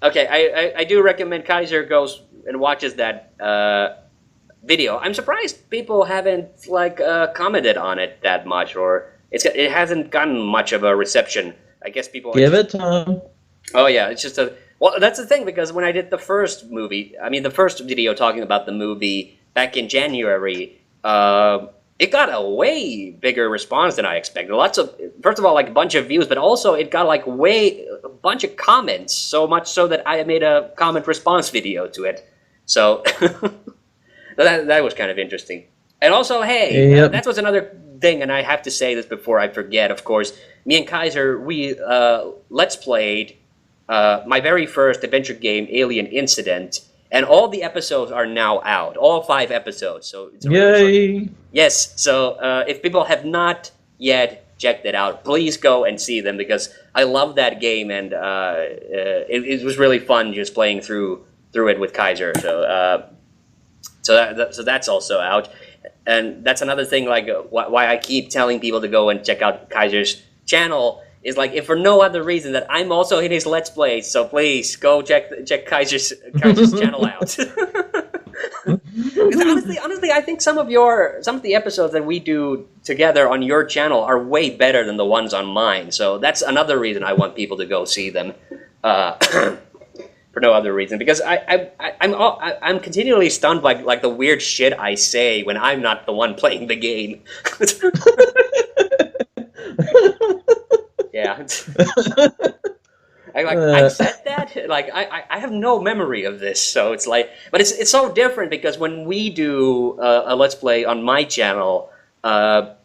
okay, I do recommend Kaiser goes and watches that video. I'm surprised people haven't commented on it that much, or it hasn't gotten much of a reception. I guess people
give it time.
Oh yeah, it's just well, that's the thing, because when I did the first video talking about the movie back in January, it got a way bigger response than I expected. First of all, a bunch of views, but also it got a bunch of comments, so much so that I made a comment response video to it. So that was kind of interesting. And also, hey,
yep.
That was another thing, and I have to say this before I forget, of course. Me and Kaiser, we Let's Played my very first adventure game, Alien Incident, and all the episodes are now out, all 5 episodes. So it's
yay!
Yes, so if people have not yet checked it out, please go and see them, because I love that game, and it was really fun just playing through it with Kaiser. So that's also out, and that's another thing. Why I keep telling people to go and check out Kaiser's channel is if for no other reason that I'm also in his Let's Play. So please go check Kaiser's channel out. Honestly, I think some of the episodes that we do together on your channel are way better than the ones on mine. So that's another reason I want people to go see them, for no other reason, because I'm continually stunned by the weird shit I say when I'm not the one playing the game. Yeah. I said that. I have no memory of this, so it's but it's so different, because when we do a Let's Play on my channel, I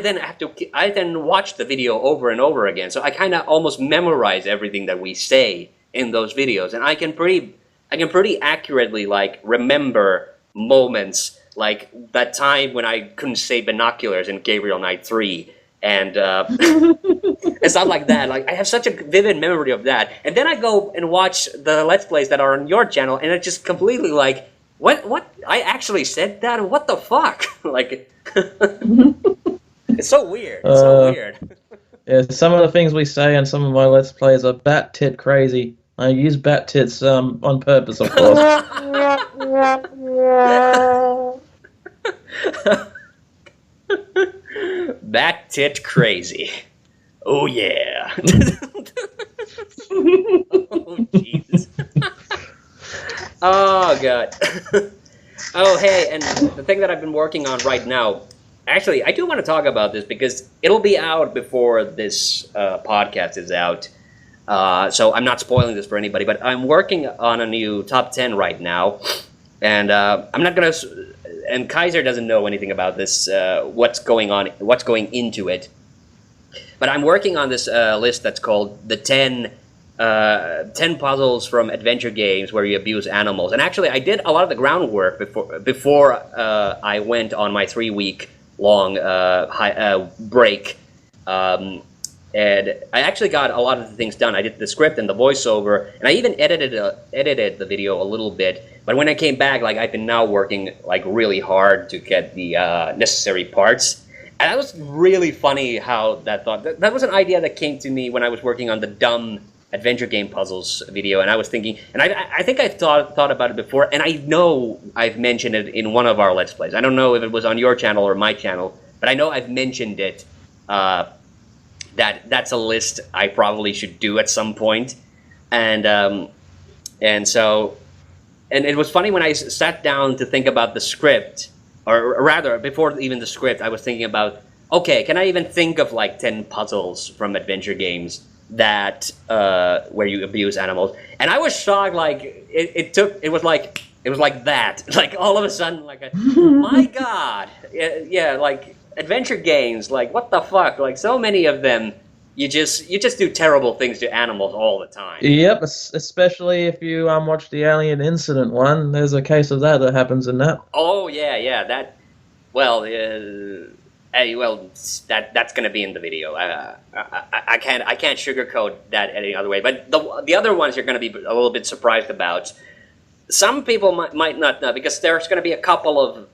then watch the video over and over again. So I kind of almost memorize everything that we say in those videos, and I can pretty accurately remember moments like that time when I couldn't say binoculars in Gabriel Knight 3. And and stuff like that. I have such a vivid memory of that. And then I go and watch the Let's Plays that are on your channel, and it's just completely what? I actually said that? What the fuck? It's so weird. It's so weird.
Yeah, some of the things we say in some of my Let's Plays are bat tit crazy. I use bat tits on purpose, of course.
Bat tit crazy. Oh yeah. Oh Jesus. Oh god. Oh hey, and the thing that I've been working on right now, actually I do want to talk about this because it'll be out before this podcast is out. So I'm not spoiling this for anybody, but I'm working on a new top 10 right now, and I'm not gonna. And Kaiser doesn't know anything about this. What's going on? What's going into it? But I'm working on this list that's called the 10 puzzles from adventure games where you abuse animals. And actually, I did a lot of the groundwork before I went on my 3-week long break. And I actually got a lot of the things done. I did the script and the voiceover, and I even edited the video a little bit. But when I came back, like I've been now working like really hard to get the necessary parts. And that was really funny how that that was an idea that came to me when I was working on the dumb adventure game puzzles video, and I was thinking, and I think I've thought about it before, and I know I've mentioned it in one of our Let's Plays. I don't know if it was on your channel or my channel, but I know I've mentioned it. That's a list I probably should do at some point, and so it was funny when I sat down to think about the script, or rather before even the script, I was thinking about, okay, can I even think of like 10 puzzles from adventure games that where you abuse animals? And I was shocked. Like it was like that, like all of a sudden, like my God, yeah, like. Adventure games, like what the fuck? Like so many of them, you just do terrible things to animals all the time.
Yep, especially if you watch the Alien Incident one. There's a case of that happens in that.
Oh yeah, that. Well, that's gonna be in the video. I can't sugarcoat that any other way. But the other ones you're gonna be a little bit surprised about. Some people might not know, because there's gonna be a couple of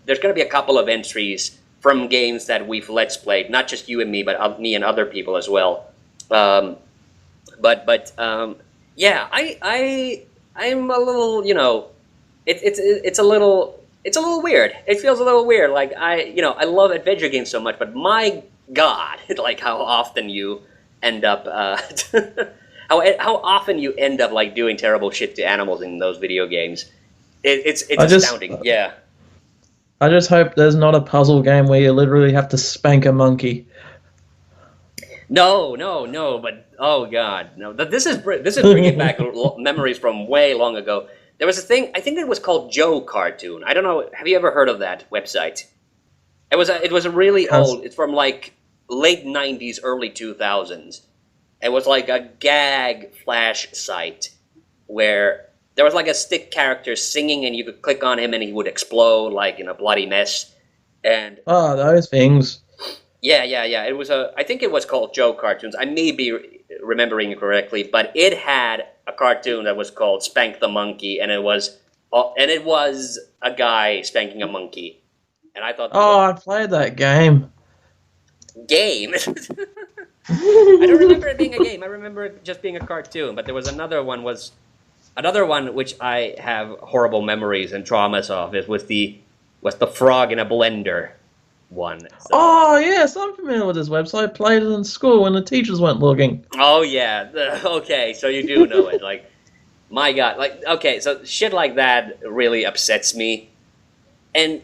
entries from games that we've Let's Played, not just you and me, but me and other people as well. Yeah, I'm a little, it's a little weird. It feels a little weird. Like I love adventure games so much, but my God, like how often you end up, how often you end up like doing terrible shit to animals in those video games. It's astounding. Yeah.
I just hope there's not a puzzle game where you literally have to spank a monkey.
No, but oh God, no. This is bringing back memories from way long ago. There was a thing, I think it was called Joe Cartoon. I don't know, have you ever heard of that website? It was a really old, it's from like late 90s, early 2000s. It was like a gag flash site where there was like a stick character singing, and you could click on him and he would explode like in a bloody mess. And
those things.
Yeah. It was I think it was called Joe Cartoons. I may be remembering it correctly, but it had a cartoon that was called Spank the Monkey, and it was a guy spanking a monkey. And I thought,
I played that game.
Game? I don't remember it being a game. I remember it just being a cartoon. But there was another one which I have horrible memories and traumas of. It was the frog in a blender one. So.
Oh yes, I'm familiar with this website. Played it in school when the teachers weren't looking.
Oh yeah, okay, so you do know it. Like, my God, like, okay, so shit like that really upsets me, and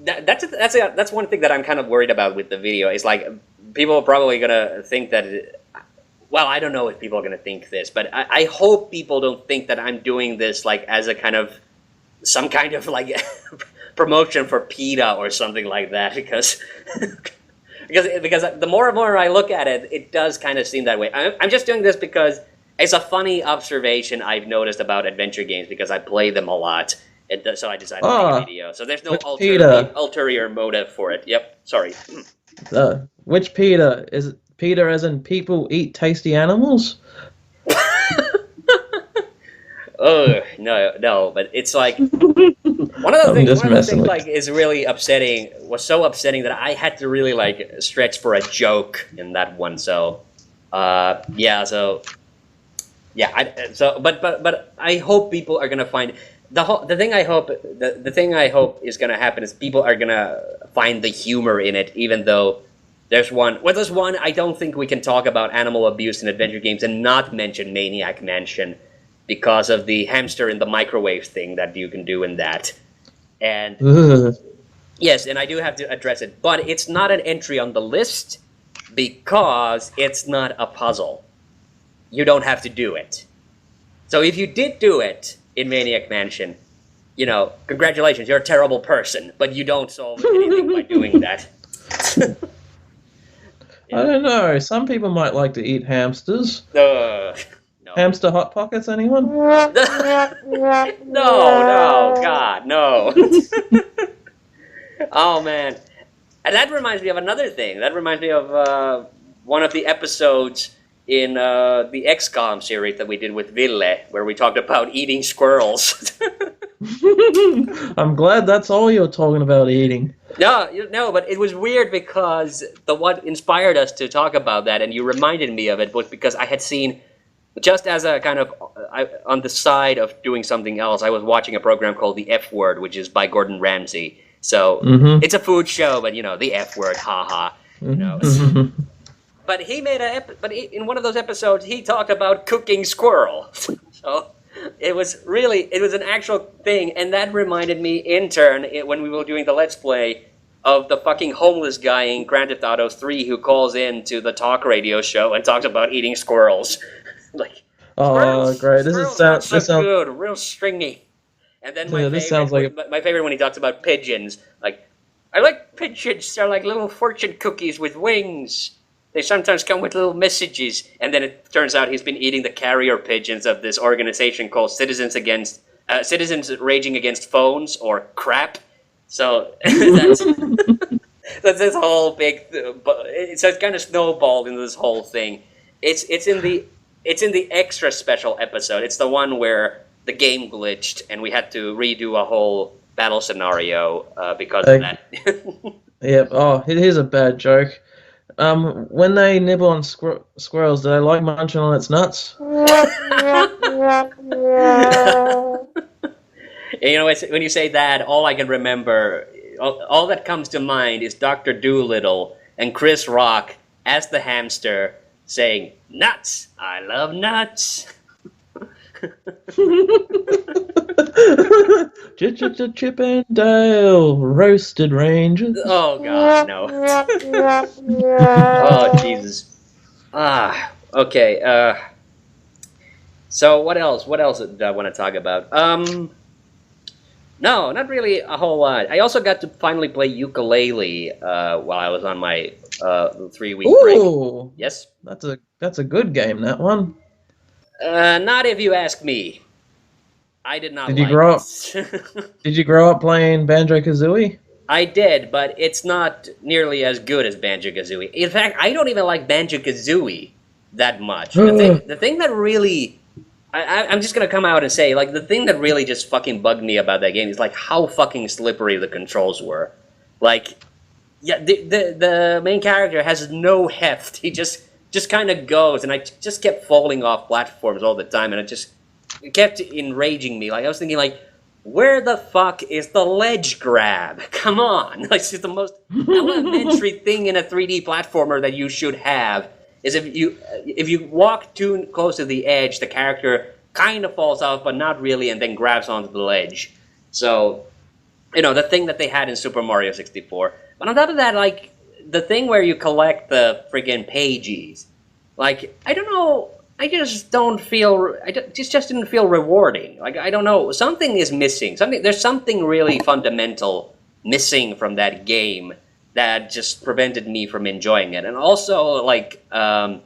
that's one thing that I'm kind of worried about with the video. Is like, people are probably gonna think that. Well, I don't know if people are going to think this, but I hope people don't think that I'm doing this like as some kind of like promotion for PETA or something like that, because the more and more I look at it, it does kind of seem that way. I'm just doing this because it's a funny observation I've noticed about adventure games, because I play them a lot, so I decided to make a video. So there's no ulterior motive for it. Yep, sorry.
Which PETA? Is it PETA as in people eat tasty animals?
Oh no! But it's like one of the things like is really upsetting. Was so upsetting that I had to really like stretch for a joke in that one. So, but I hope people are gonna find the thing I hope is gonna happen is people are gonna find the humor in it, even though. There's one I don't think we can talk about animal abuse in adventure games and not mention Maniac Mansion, because of the hamster in the microwave thing that you can do in that. And yes, and I do have to address it, but it's not an entry on the list because it's not a puzzle. You don't have to do it. So if you did do it in Maniac Mansion, congratulations, you're a terrible person, but you don't solve anything by doing that.
I don't know. Some people might like to eat hamsters.
No.
Hamster Hot Pockets, anyone?
No, God, no. Oh man, and that reminds me of another thing. That reminds me of one of the episodes in the XCOM series that we did with Ville, where we talked about eating squirrels.
I'm glad that's all you're talking about eating.
No, but it was weird because what inspired us to talk about that, and you reminded me of it, was because I had seen, just as a kind of on the side of doing something else, I was watching a program called The F Word, which is by Gordon Ramsay. So it's a food show, but the F word, haha. But he made in one of those episodes, he talked about cooking squirrel. So it was an actual thing, and that reminded me in turn when we were doing the Let's Play of the fucking homeless guy in Grand Theft Auto 3 who calls in to the talk radio show and talks about eating squirrels. Like,
oh, great!
Squirrels not so good, real stringy. And then my favorite when he talks about pigeons. Like, I like pigeons. They're like little fortune cookies with wings. They sometimes come with little messages. And then it turns out he's been eating the carrier pigeons of this organization called Citizens Raging Against Phones, or CRAP. So that's this whole big. So it's kind of snowballed into this whole thing. It's in the extra special episode. It's the one where the game glitched and we had to redo a whole battle scenario because of that.
Yep. Oh, here's a bad joke. When they nibble on squirrels, do they like munching on its nuts?
And when you say that, all I can remember, all that comes to mind is Dr. Dolittle and Chris Rock as the hamster saying, "Nuts! I love nuts!"
Chip and Dale, roasted rangers.
Oh God, no. Oh Jesus. Okay. So what else? What else do I want to talk about? No, not really a whole lot. I also got to finally play Yooka-Laylee while I was on my 3-week break. Yes,
that's a good game. That one.
Not if you ask me. I did not. Did you
grow up? Did you grow up playing Banjo-Kazooie?
I did, but it's not nearly as good as Banjo-Kazooie. In fact, I don't even like Banjo-Kazooie that much. The thing that really, I'm just gonna come out and say, like, the thing that really just fucking bugged me about that game is like how fucking slippery the controls were. Like, yeah, the main character has no heft. He just kind of goes, and I just kept falling off platforms all the time, and it kept enraging me. Like, I was thinking, like, where the fuck is the ledge grab? Come on! Like, it's the most elementary thing in a 3D platformer that you should have. Is if you walk too close to the edge, the character kind of falls off, but not really, and then grabs onto the ledge. So, the thing that they had in Super Mario 64. But on top of that, like, the thing where you collect the friggin' pages, like, I don't know, I just don't feel, just didn't feel rewarding. Like, I don't know, something is missing. There's something really fundamental missing from that game that just prevented me from enjoying it. And also, like, I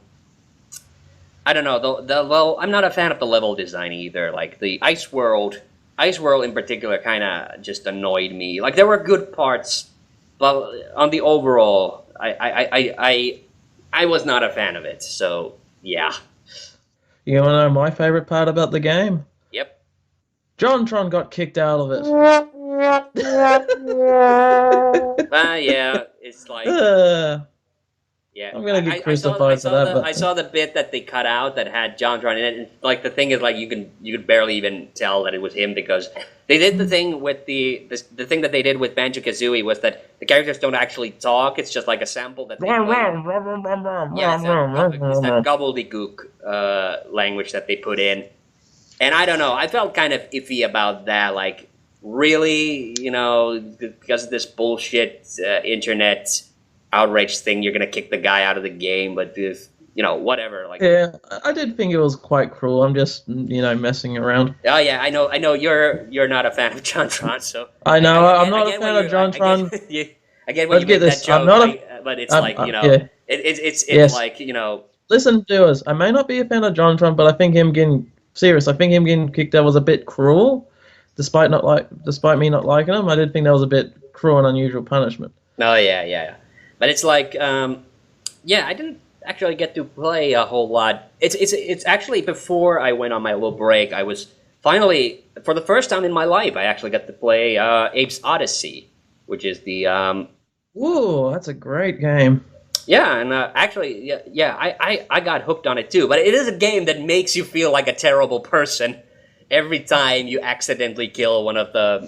don't know, I'm not a fan of the level design either. Like, the Ice World in particular kind of just annoyed me. Like, there were good parts, but on the overall, I was not a fan of it. So, yeah.
You want to know my favorite part about the game?
Yep.
JonTron got kicked out of it.
Yeah, it's like... yeah,
I'm gonna get crucified for that. But
I saw the bit that they cut out that had JonTron in it, and like the thing is, like, you could barely even tell that it was him, because they did the thing with the thing that they did with Banjo-Kazooie was that the characters don't actually talk. It's just like a sample that they play. Yeah, it's that gobbledygook language that they put in, and I don't know. I felt kind of iffy about that. Like, really, because of this bullshit internet outrage thing, you're gonna kick the guy out of the game, but this, whatever. Like,
yeah, I did think it was quite cruel. I'm just, messing around.
Oh yeah, I know. You're not a fan of JonTron, so
I know. I'm not a fan of JonTron.
Again, when you make that joke, but it's like
Yeah,
it's
yes.
like
Listen, viewers, I may not be a fan of John Trump, but I think him getting serious. I think him getting kicked out was a bit cruel, despite me not liking him. I did think that was a bit cruel and unusual punishment.
oh yeah, but it's like yeah, I didn't actually get to play a whole lot. It's actually before I went on my little break. I was finally, for the first time in my life, I actually got to play Abe's Odyssey, which is the
Ooh, that's a great game.
yeah, and actually yeah, I got hooked on it too. But it is a game that makes you feel like a terrible person every time you accidentally kill one of the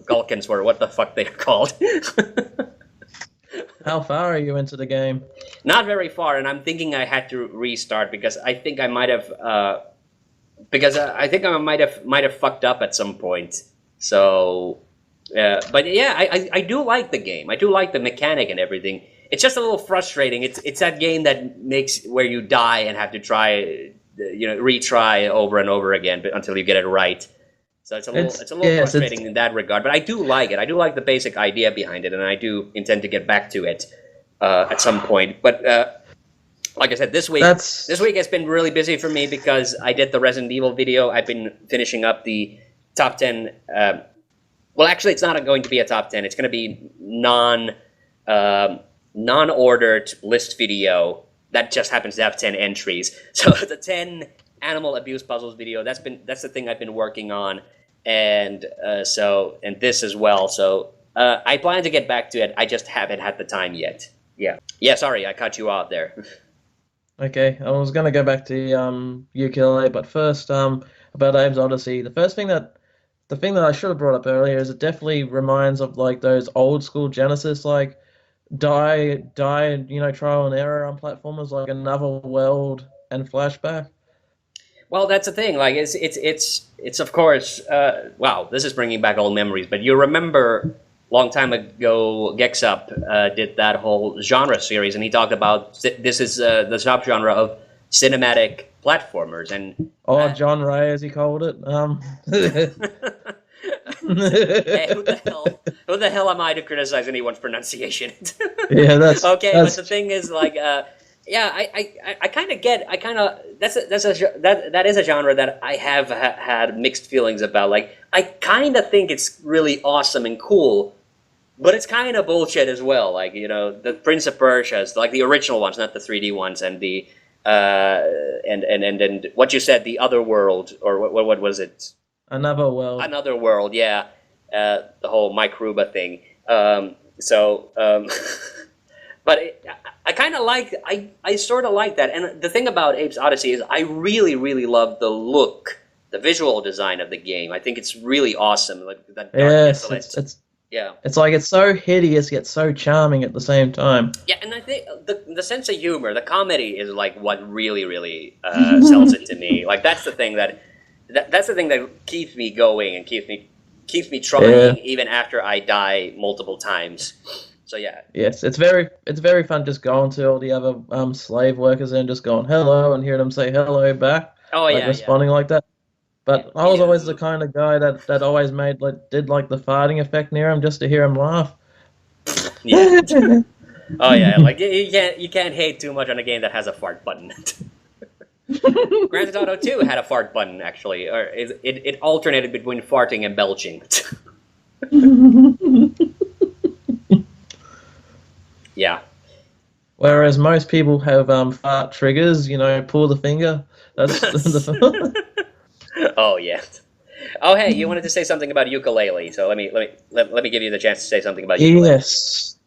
Gulkins, or what the fuck they're called.
How far are you into the game?
Not very far, and I'm thinking I had to restart because I think I might have I might have fucked up at some point. So, but yeah, I do like the game. I do like the mechanic and everything. It's just a little frustrating. It's that game that makes where you die and have to try, retry over and over again until you get it right. So it's a little
Yes,
frustrating in that regard. But I do like it. I do like the basic idea behind it, and I do intend to get back to it at some point. But like I said, this week has been really busy for me because I did the Resident Evil video. I've been finishing up the top 10. Well, actually, it's not going to be a top 10. It's going to be non-ordered list video that just happens to have 10 entries. So the 10 animal abuse puzzles video, that's the thing I've been working on, and this as well. So I plan to get back to it. I just haven't had the time yet. Yeah. Sorry, I cut you off there.
Okay, I was gonna go back to Yooka-Laylee, but first about Abe's Odyssey. The thing that I should have brought up earlier is it definitely reminds of like those old school Genesis like die trial and error on platformers like Another World and Flashback.
Well, that's the thing. Like, it's of course. Wow, this is bringing back old memories. But you remember, long time ago, Gexup did that whole genre series, and he talked about this is the subgenre of cinematic platformers, and
John Ray as he called it.
hey, who the hell am I to criticize anyone's pronunciation?
Yeah,
okay. But the thing is, like, yeah, I kind of get. That is a genre that I have had mixed feelings about. Like, I kind of think it's really awesome and cool, but it's kind of bullshit as well. Like, the Prince of Persia's, like the original ones, not the 3D ones, and the and what you said, the Other World, or what was it?
Another World.
Another World, yeah. The whole Mike Ruba thing. But I kind of like, I sort of like that. And the thing about Abe's Odyssey is I really, really love the look, the visual design of the game. I think it's really awesome. Like that dark
it's like it's so hideous yet so charming at the same time.
Yeah, and I think the sense of humor, the comedy is like what really, really sells it to me. Like that's the thing that's the thing that keeps me going and keeps me trying even after I die multiple times. So yeah.
Yes, it's very fun just going to all the other slave workers and just going hello and hearing them say hello back.
Oh
like responding like that. But I was always the kind of guy that always did like the farting effect near him just to hear him laugh.
Yeah. Oh yeah, like you can't hate too much on a game that has a fart button. Grand Theft Auto 2 had a fart button actually, or it alternated between farting and belching. Yeah.
Whereas most people have fart triggers, pull the finger. That's
Oh yeah. Oh hey, you wanted to say something about Yooka-Laylee, so let me give you the chance to say something about Yooka-Laylee.
Yes.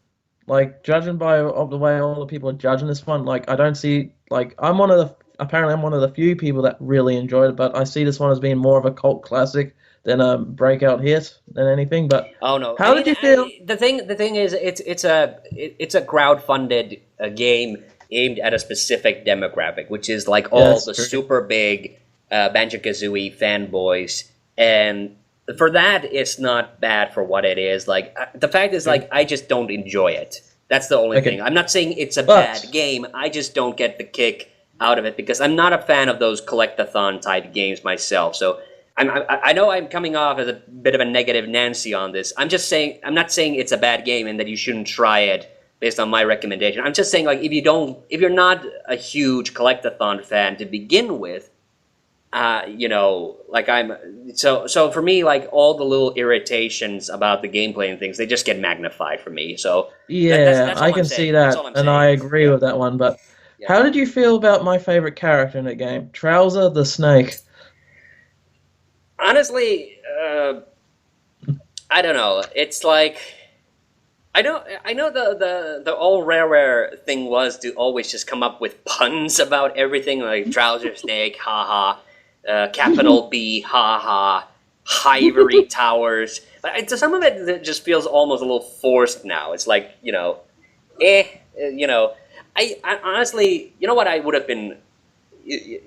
Like judging by the way all the people are judging this one, like I don't see like I'm one of the few people that really enjoyed it, but I see this one as being more of a cult classic than a breakout hit than anything. But
oh no,
how did you feel?
The thing is, it's a crowdfunded game aimed at a specific demographic, which is like all the super big Banjo-Kazooie fanboys, and for that, it's not bad for what it is. Like the fact is, like I just don't enjoy it. That's the only thing. I'm not saying it's a bad game. I just don't get the kick out of it because I'm not a fan of those collectathon type games myself. So I know I'm coming off as a bit of a negative Nancy on this. I'm not saying it's a bad game and that you shouldn't try it based on my recommendation. I'm just saying, like, if you're not a huge collectathon fan to begin with, like so for me, like all the little irritations about the gameplay and things, they just get magnified for me. So
Yeah,
that's
I
all I'm
can see
saying. That's all
that,
I'm
and
saying.
I agree
Yeah,
with that one. But
yeah.
how did you feel about my favorite character in the game, Trouser the Snake?
Honestly, I don't know. It's like I know the all rare thing was to always just come up with puns about everything, like trouser snake, haha, capital B, haha, Ivory Towers. But some of it just feels almost a little forced now. It's like eh, you know. I honestly, you know what I would have been, here's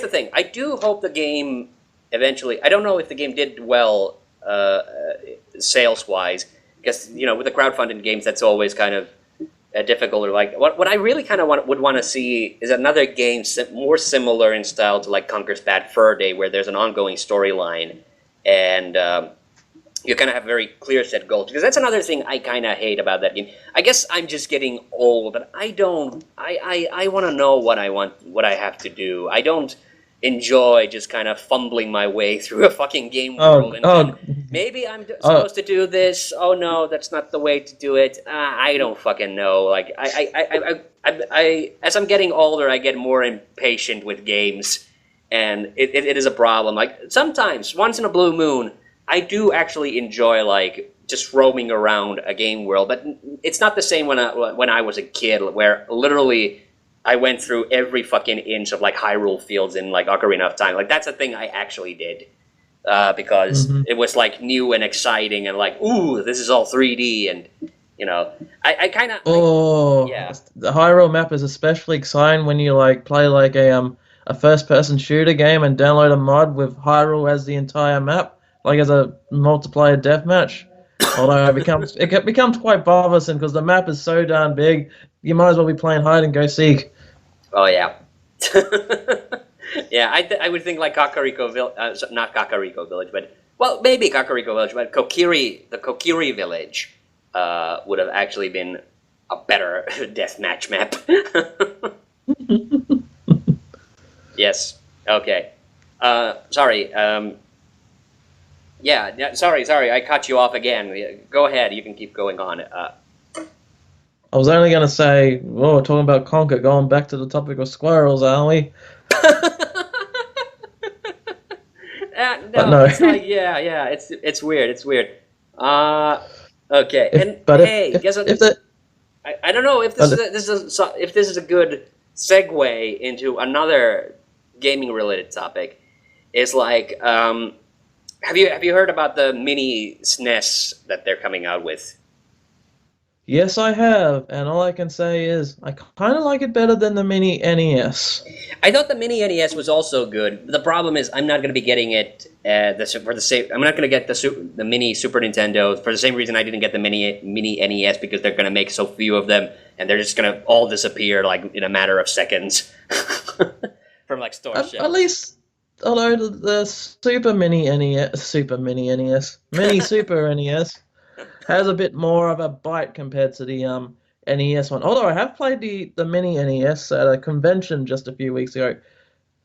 the thing. I do hope the game eventually. I don't know if the game did well sales wise, because with the crowdfunding games, that's always kind of difficult. Or like what I really kind of would want to see is another game more similar in style to like Conker's Bad Fur Day, where there's an ongoing storyline and. You kind of have very clear set goals, because that's another thing I kind of hate about that game. I guess I'm just getting old, but I don't. I want to know what I have to do. I don't enjoy just kind of fumbling my way through a fucking game world,
Oh,
and
oh,
maybe I'm
oh,
supposed to do this. Oh no, that's not the way to do it. I don't fucking know. Like as I'm getting older, I get more impatient with games, and it is a problem. Like sometimes, once in a blue moon, I do actually enjoy like just roaming around a game world, but it's not the same when I was a kid, where literally I went through every fucking inch of like Hyrule Fields in like Ocarina of Time. Like that's a thing I actually did because
mhm.
it was like new and exciting and like ooh, this is all 3D and I kind of
Oh,
yeah.
the Hyrule map is especially exciting when you like play like a first-person shooter game and download a mod with Hyrule as the entire map, like as a multiplayer deathmatch. Although it becomes quite bothersome because the map is so darn big, you might as well be playing hide and go seek.
Oh yeah. Yeah, I would think like Kakariko Village, not Kakariko Village, but well, maybe Kakariko Village, but the Kokiri Village, would have actually been a better deathmatch map. Yes. Okay. Sorry. Yeah. Sorry. I cut you off again. Yeah, go ahead. You can keep going on.
I was only gonna say, oh, talking about Conker, going back to the topic of squirrels, aren't we? But
No,
no.
it's like yeah. It's weird. It's weird. Uh, okay.
if
And
but
hey, guess what?
if the
I don't know if
but
if this is a good segue into another gaming related topic. Is like have you heard about the mini SNES that they're coming out with?
Yes, I have, and all I can say is I kind of like it better than the mini NES.
I thought the mini NES was also good. The problem is I'm not going to be getting it for the same. I'm not going to get the mini Super Nintendo for the same reason I didn't get the mini NES, because they're going to make so few of them and they're just going to all disappear like in a matter of seconds from like store
At
shelves.
least, although the Mini Super NES has a bit more of a bite compared to the NES one. Although I have played the Mini NES at a convention just a few weeks ago.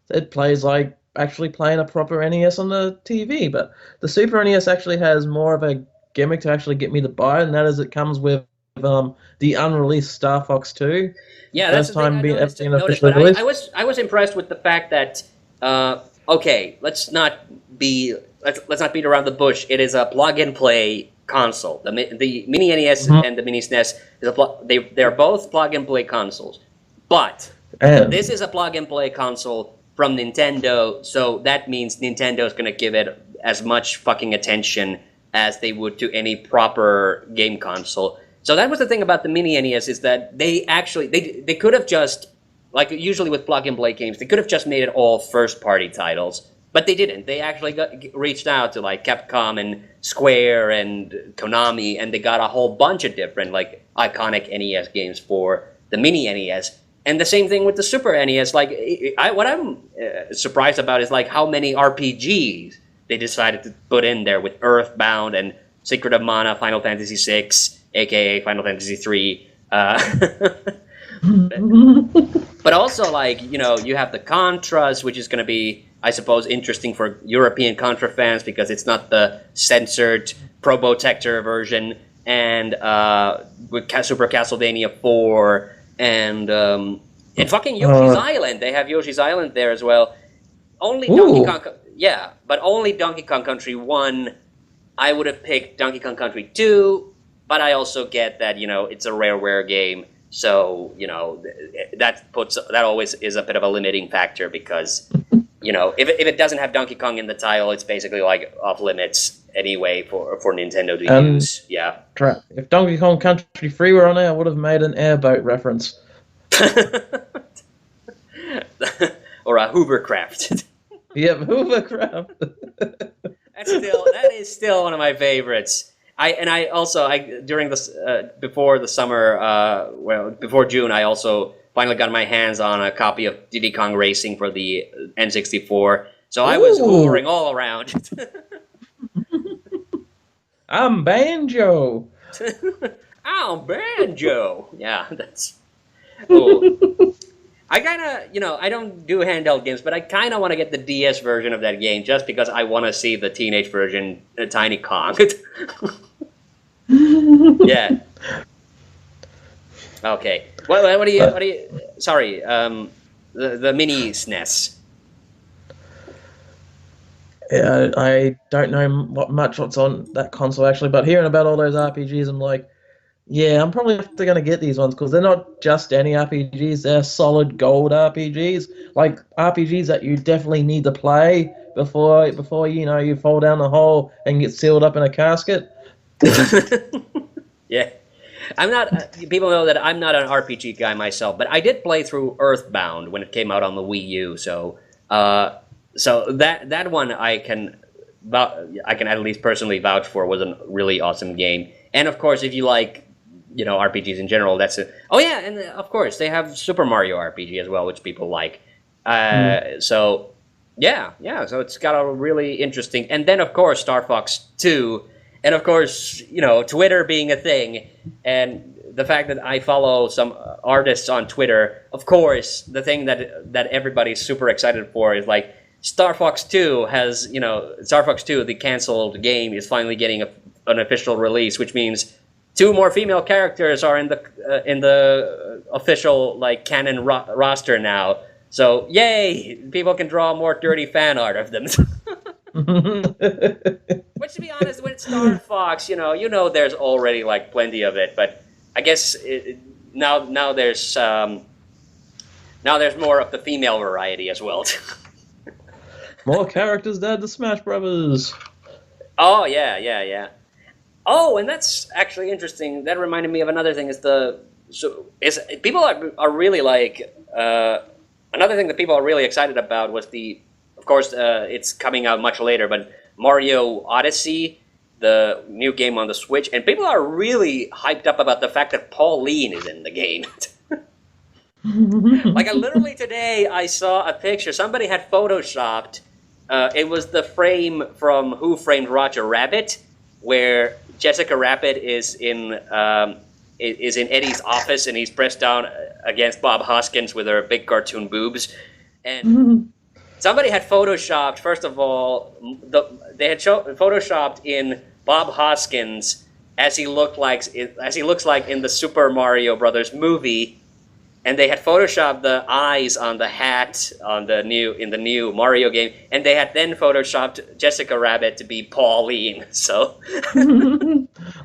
It plays like actually playing a proper NES on the TV, but the Super NES actually has more of a gimmick to actually get me to buy it, and that is it comes with the unreleased Star Fox 2,
Yeah, that's
first
the thing
time
I
being ever
noticed.
being
Noticed,
officially
but
released.
I was impressed with the fact that okay, let's not beat around the bush. It is a plug and play console. The mini NES
Mhm.
and the mini SNES they're both plug and play consoles, but
And
this is a plug and play console from Nintendo, so that means Nintendo is going to give it as much fucking attention as they would to any proper game console. So that was the thing about the mini NES, is that they actually they could have just, like usually with plug and play games, they could have just made it all first party titles, but they didn't. They actually reached out to like Capcom and Square and Konami, and they got a whole bunch of different like iconic NES games for the mini NES. And the same thing with the Super NES. Like, what I'm surprised about is like how many RPGs they decided to put in there with Earthbound and Secret of Mana, Final Fantasy VI, aka Final Fantasy III. But also, like, you have the Contras, which is going to be, I suppose, interesting for European Contra fans because it's not the censored Probotector version, and with Super Castlevania 4, and fucking Yoshi's Island. They have Yoshi's Island there as well. Only Donkey Kong, but only Donkey Kong Country 1. I would have picked Donkey Kong Country 2, but I also get that, it's a rareware game. So, that always is a bit of a limiting factor because, if it doesn't have Donkey Kong in the title, it's basically like off limits anyway for Nintendo to use. Yeah.
If Donkey Kong Country 3 were on there, I would have made an airboat reference.
Or a Hoovercraft.
Yep, Hoovercraft.
That is still one of my favorites. During this before the summer, before June, I also finally got my hands on a copy of Diddy Kong Racing for the N64. So I was hoovering all around.
I'm Banjo.
I'm Banjo. Yeah, that's. Oh. I kind of, I don't do handheld games, but I kind of want to get the DS version of that game just because I want to see the teenage version, Tiny Kong. Yeah. Okay. What do you? Sorry. The mini SNES.
Yeah, I don't know what's on that console actually, but hearing about all those RPGs, I'm like, yeah, I'm probably going to get these ones because they're not just any RPGs; they're solid gold RPGs, like RPGs that you definitely need to play before you fall down the hole and get sealed up in a casket.
Yeah, I'm not. People know that I'm not an RPG guy myself, but I did play through Earthbound when it came out on the Wii U. So that one I can at least personally vouch for was a really awesome game. And of course, if you like, RPGs in general, that's it. Oh yeah, and of course they have Super Mario RPG as well, which people like. So yeah. So it's got a really interesting, and then of course Star Fox 2. And of course, Twitter being a thing, and the fact that I follow some artists on Twitter, of course, the thing that everybody's super excited for is like Star Fox 2 has, Star Fox 2, the canceled game, is finally getting an official release, which means 2 more female characters are in the official like canon roster now. So yay, people can draw more dirty fan art of them. Which, to be honest, with Star Fox, there's already like plenty of it. But I guess now there's more of the female variety as well.
More characters than the Smash Brothers.
Oh yeah. Oh, and that's actually interesting. That reminded me of another thing. People are really like another thing that people are really excited about was of course, it's coming out much later, but Mario Odyssey, the new game on the Switch, and people are really hyped up about the fact that Pauline is in the game. Like, literally today, I saw a picture. Somebody had photoshopped. It was the frame from Who Framed Roger Rabbit, where Jessica Rabbit is in Eddie's office, and he's pressed down against Bob Hoskins with her big cartoon boobs, and. Somebody had photoshopped. First of all, they had photoshopped in Bob Hoskins as he looks like in the Super Mario Brothers movie, and they had photoshopped the eyes on the hat in the new Mario game, and they had then photoshopped Jessica Rabbit to be Pauline. So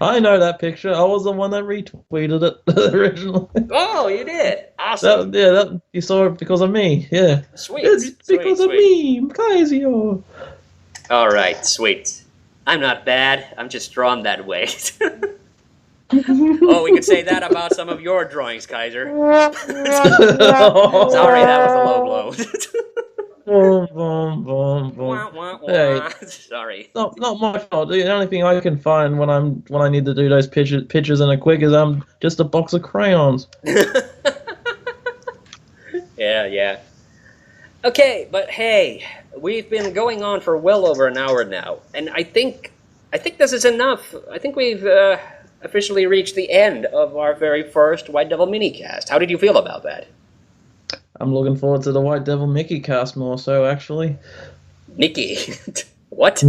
I know that picture. I was the one that retweeted it originally.
Oh, you did? Awesome.
You saw it because of me. Yeah.
Sweet.
It's because of me, Kaizio.
All right, sweet. I'm not bad. I'm just drawn that way. Oh, we could say that about some of your drawings, Kaiser. Sorry, that was a low blow. Hey, sorry.
Not my fault. The only thing I can find when I need to do those pictures in a quick is just a box of crayons.
Yeah. Okay, but hey, we've been going on for well over an hour now, and I think I think this is enough. I think we've officially reached the end of our very first White Devil Minicast. How did you feel about that?
I'm looking forward to the White Devil Mickey cast more so, actually.
Mickey? What?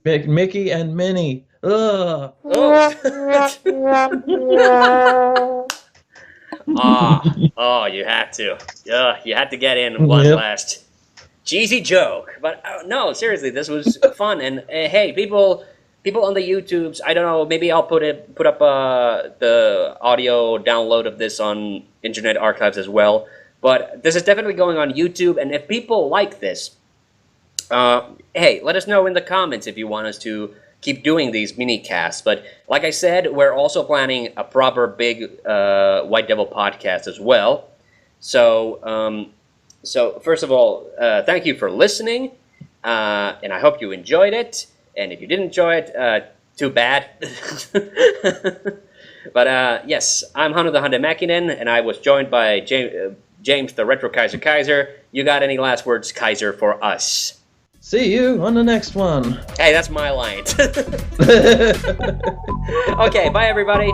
Mickey and Minnie. Ugh.
Oh. Oh, you had to. You had to get in one last cheesy joke. But no, seriously, this was fun. And hey, people on the YouTubes, I don't know, maybe I'll put up the audio download of this on Internet Archives as well. But this is definitely going on YouTube, and if people like this, hey, let us know in the comments if you want us to keep doing these mini casts. But like I said, we're also planning a proper big White Devil podcast as well. So, so first of all, thank you for listening, and I hope you enjoyed it. And if you didn't enjoy it, too bad. But yes, I'm Hannu TheHande Mäkinen, and I was joined by James the Retro Kaiser. You got any last words, Kaiser, for us?
See you on the next one.
Hey, that's my line. Okay, bye everybody.